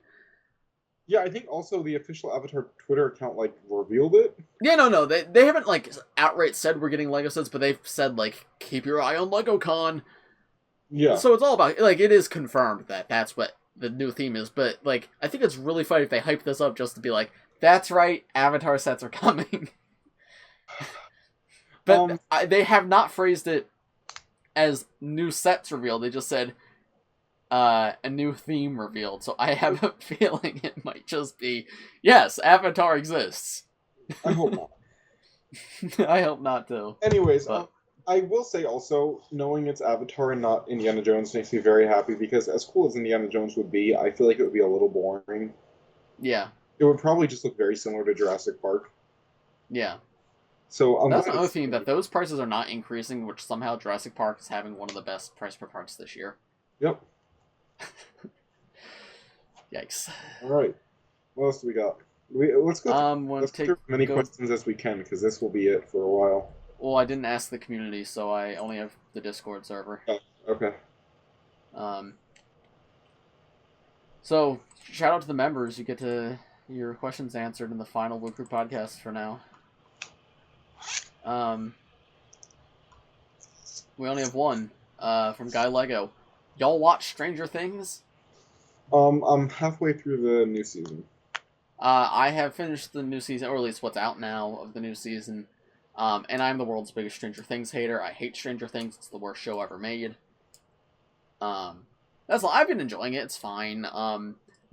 Yeah, I think also the official Avatar Twitter account, like, revealed it.
Yeah, no, they haven't, like, outright said we're getting LEGO sets, but they've said, like, keep your eye on LEGOCon.
Yeah.
So it's all about, like, it is confirmed that that's what the new theme is, but, like, I think it's really funny if they hype this up just to be like, that's right, Avatar sets are coming. But they have not phrased it as new sets revealed, they just said, a new theme revealed, so I have a feeling it might just be, yes, Avatar exists.
I hope not.
I hope not, too.
Anyways,
But
I will say also, knowing it's Avatar and not Indiana Jones makes me very happy, because as cool as Indiana Jones would be, I feel like it would be a little boring.
yeah,
It would probably just look very similar to Jurassic Park.
yeah.
So
That's another thing, that those prices are not increasing, which somehow Jurassic Park is having one of the best price per parts this year.
Yep.
Yikes.
All right. What else do we got? Let's go. Let's take as many questions as we can, because this will be it for a while.
Well, I didn't ask the community, so I only have the Discord server.
Oh, okay.
So, shout out to the members. You get your questions answered in the final Luke Group podcast for now. We only have one from Guylego. Y'all watch Stranger Things?
I'm halfway through the new season.
I have finished the new season, or at least what's out now of the new season. And I'm the world's biggest Stranger Things hater. I hate Stranger Things. It's the worst show ever made. That's all. I've been enjoying it. It's fine.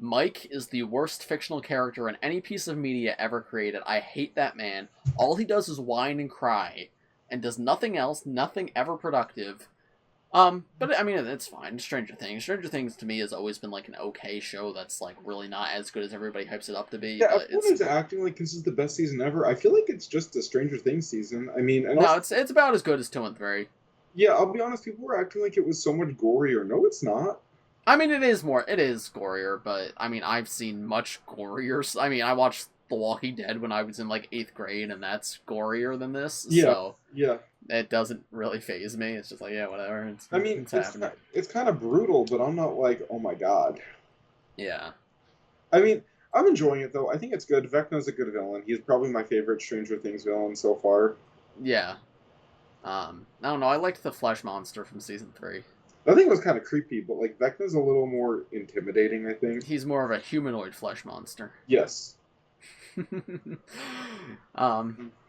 Mike is the worst fictional character in any piece of media ever created. I hate that man. All he does is whine and cry, and does nothing else. Nothing ever productive. But I mean, it's fine. Stranger Things. Stranger Things to me has always been like an okay show that's like really not as good as everybody hypes it up to be.
Yeah, everyone's acting like this is the best season ever. I feel like it's just a Stranger Things season. I mean,
no, it's about as good as 2 and 3.
Yeah, I'll be honest. People were acting like it was so much gorier. No, it's not.
I mean, it is gorier, but I mean, I've seen much gorier. I mean, I watched The Walking Dead when I was in like 8th grade, and that's gorier than this.
Yeah,
so
yeah.
It doesn't really faze me. It's just like, yeah, whatever. It's
kind of brutal, but I'm not like, oh my god.
Yeah.
I mean, I'm enjoying it though. I think it's good. Vecna's a good villain. He's probably my favorite Stranger Things villain so far.
Yeah. I don't know. I liked the flesh monster from season 3.
I think it was kind of creepy, but like Vecna's a little more intimidating, I think.
He's more of a humanoid flesh monster.
Yes.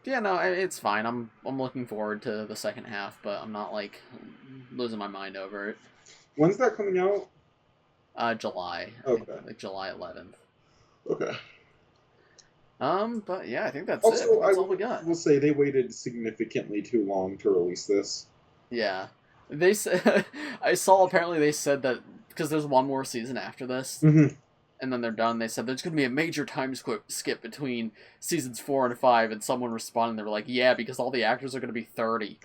Yeah, no, it's fine. I'm looking forward to the second half, but I'm not like losing my mind over it.
When's that coming out?
July.
Okay.
Like July 11th.
Okay.
But yeah, I think that's
also,
it. That's all we got.
I will say they waited significantly too long to release this.
Yeah. They said, I saw apparently they said that because there's one more season after this,
mm-hmm.
and then they're done. They said there's going to be a major time skip between seasons 4 and 5, and someone responded, they were like, yeah, because all the actors are going to be 30.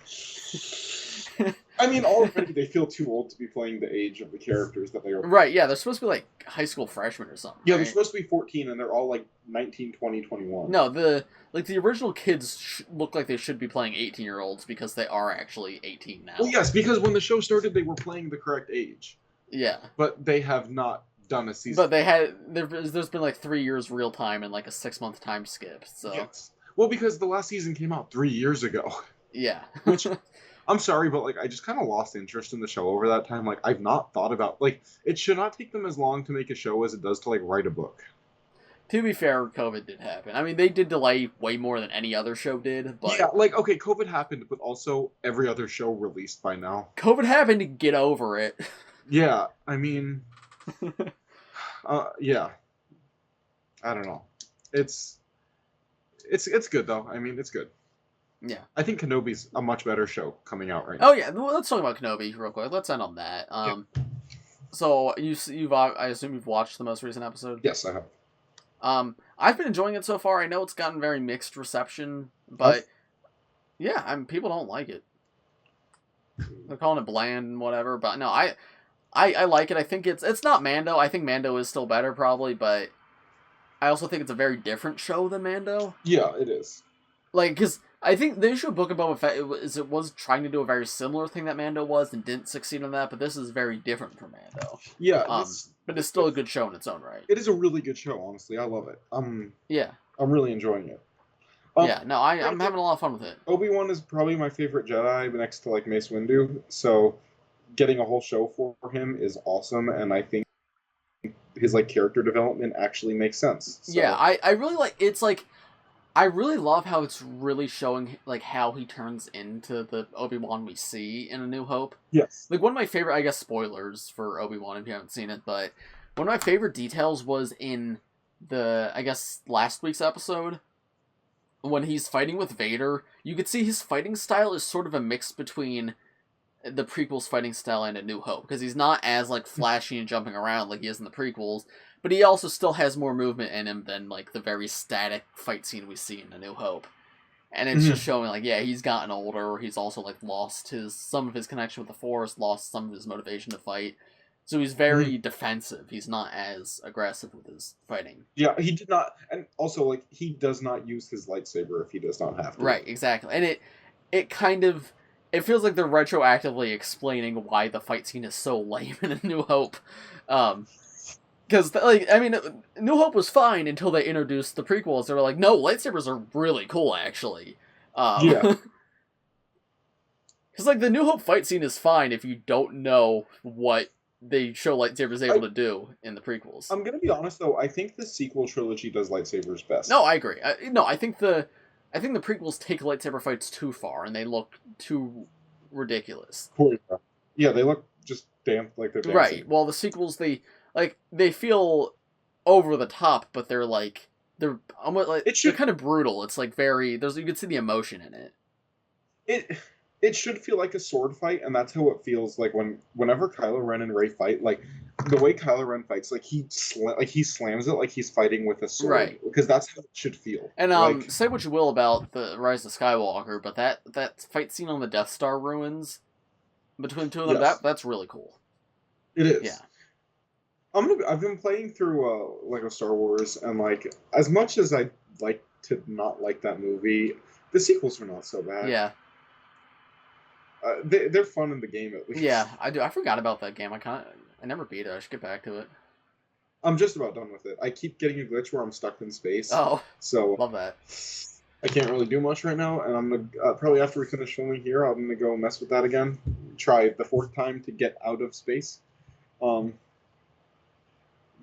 I mean, already they feel too old to be playing the age of the characters that they are.
Right, yeah, they're supposed to be like high school freshmen or something.
Yeah,
right?
They're supposed to be 14, and they're all like 19, 20, 21.
No, the original kids look like they should be playing 18-year-olds because they are actually 18 now.
Well, yes, because when the show started, they were playing the correct age.
Yeah.
But they have not done a season.
But there's been like 3 years real time and like a 6-month time skip. So.
Yes. Well, because the last season came out 3 years ago.
Yeah.
Which, I'm sorry, but like I just kind of lost interest in the show over that time. Like I've not thought about like it should not take them as long to make a show as it does to like write a book.
To be fair, COVID did happen. I mean, they did delay way more than any other show did. But
yeah, like okay, COVID happened, but also every other show released by now.
COVID happened to get over it.
Yeah, I mean, yeah, I don't know. It's good though. I mean, it's good.
Yeah.
I think Kenobi's a much better show coming out right now.
Oh yeah, well, let's talk about Kenobi real quick. Let's end on that. So I assume you've watched the most recent episode?
Yes, I have.
I've been enjoying it so far. I know it's gotten very mixed reception, but yeah, people don't like it. They're calling it bland and whatever, but no, I like it. I think it's not Mando. I think Mando is still better probably, but I also think it's a very different show than Mando.
Yeah, it is.
Like, because I think the issue of Book of Boba Fett it was trying to do a very similar thing that Mando was and didn't succeed on that, but this is very different from Mando.
Yeah,
but it's still a good show in its own right.
It is a really good show, honestly. I love it.
Yeah.
I'm really enjoying it.
Yeah, no, I'm having a lot of fun with it.
Obi-Wan is probably my favorite Jedi next to like Mace Windu, so getting a whole show for him is awesome, and I think his like character development actually makes sense. So.
Yeah, I really like it's like I really love how it's really showing like how he turns into the Obi-Wan we see in A New Hope.
Yes.
Like one of my favorite, I guess, spoilers for Obi-Wan if you haven't seen it, but one of my favorite details was in the, I guess, last week's episode when he's fighting with Vader. You could see his fighting style is sort of a mix between the prequels fighting style and A New Hope, because he's not as like flashy and jumping around like he is in the prequels, but he also still has more movement in him than like the very static fight scene we see in A New Hope. And it's just showing like, yeah, he's gotten older. He's also like lost some of his connection with the Force, lost some of his motivation to fight. So he's very defensive. He's not as aggressive with his fighting.
Yeah, he did not, and also like he does not use his lightsaber if he does not have to.
Right, exactly. And it kind of, it feels like they're retroactively explaining why the fight scene is so lame in A New Hope. Because, like, I mean, New Hope was fine until they introduced the prequels. They were like, no, lightsabers are really cool, actually.
Yeah.
Because, like, the New Hope fight scene is fine if you don't know what they show lightsabers able to do in the prequels.
I'm gonna be honest, though. I think the sequel trilogy does lightsabers best.
No, I agree. I think the prequels take lightsaber fights too far, and they look too ridiculous.
Yeah, they look just damn like they're dancing.
Right. Well, the sequels, they feel over the top, but they're almost like they're kind of brutal. It's like you can see the emotion in it.
It should feel like a sword fight, and that's how it feels like whenever Kylo Ren and Rey fight. Like the way Kylo Ren fights, like he slams it like he's fighting with a sword,
right?
Because that's how it should feel.
And say what you will about the Rise of Skywalker, but that fight scene on the Death Star ruins between the two of them, that's really cool.
It is.
Yeah.
I've been playing through Lego Star Wars, and like as much as I like to not like that movie, the sequels are not so bad.
Yeah.
They're fun in the game at least.
Yeah, I do. I forgot about that game. I never beat it. I should get back to it.
I'm just about done with it. I keep getting a glitch where I'm stuck in space.
Oh,
so
love that.
I can't really do much right now, and I'm gonna probably after we finish filming here, I'm gonna go mess with that again. Try the 4th time to get out of space.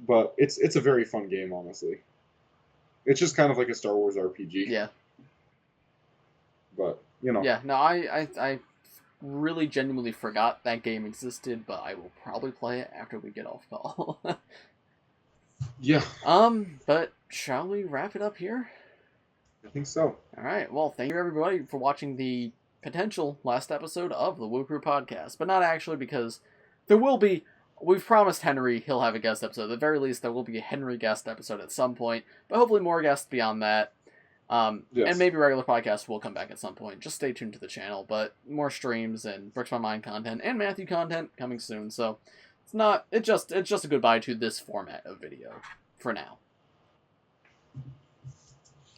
But it's a very fun game, honestly. It's just kind of like a Star Wars RPG.
Yeah.
But you know.
Yeah. No, I really genuinely forgot that game existed, but I will probably play it after we get off call.
Yeah.
But shall we wrap it up here?
I think so.
All right. Well, thank you everybody for watching the potential last episode of the Woo Crew podcast, but not actually, because there will be. We've promised Henry he'll have a guest episode. At the very least, there will be a Henry guest episode at some point, but hopefully more guests beyond that.
Yes.
And maybe regular podcasts will come back at some point. Just stay tuned to the channel, but more streams and Bricks My Mind content and Matthew content coming soon. So it's just a goodbye to this format of video for now.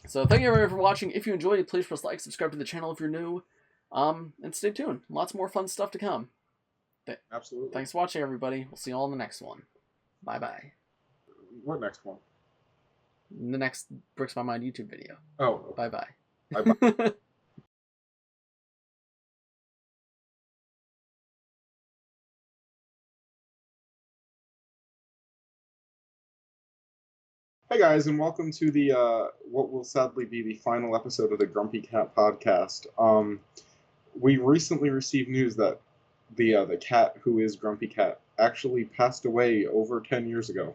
So thank you everybody for watching. If you enjoyed, please press like, subscribe to the channel if you're new, and stay tuned. Lots more fun stuff to come.
Absolutely.
Thanks for watching, everybody. We'll see you all in the next one. Bye-bye.
What next one?
The next Bricks My Mind YouTube video.
Oh.
Bye-bye.
Bye-bye. Hey guys, and welcome to the what will sadly be the final episode of the Grumpy Cat podcast. We recently received news that the cat who is Grumpy Cat actually passed away over 10 years ago.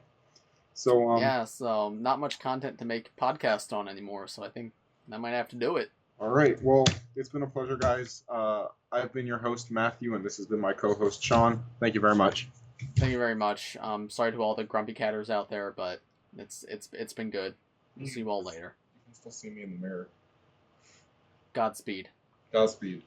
So
yeah, so not much content to make podcast on anymore, so I think I might have to do it.
All right. Well, it's been a pleasure, guys. I've been your host, Matthew, and this has been my co-host, Sean. Thank you very much.
Thank you very much. Sorry to all the Grumpy Catters out there, but it's been good. We'll see you all later.
You can still see me in the mirror.
Godspeed.
Godspeed.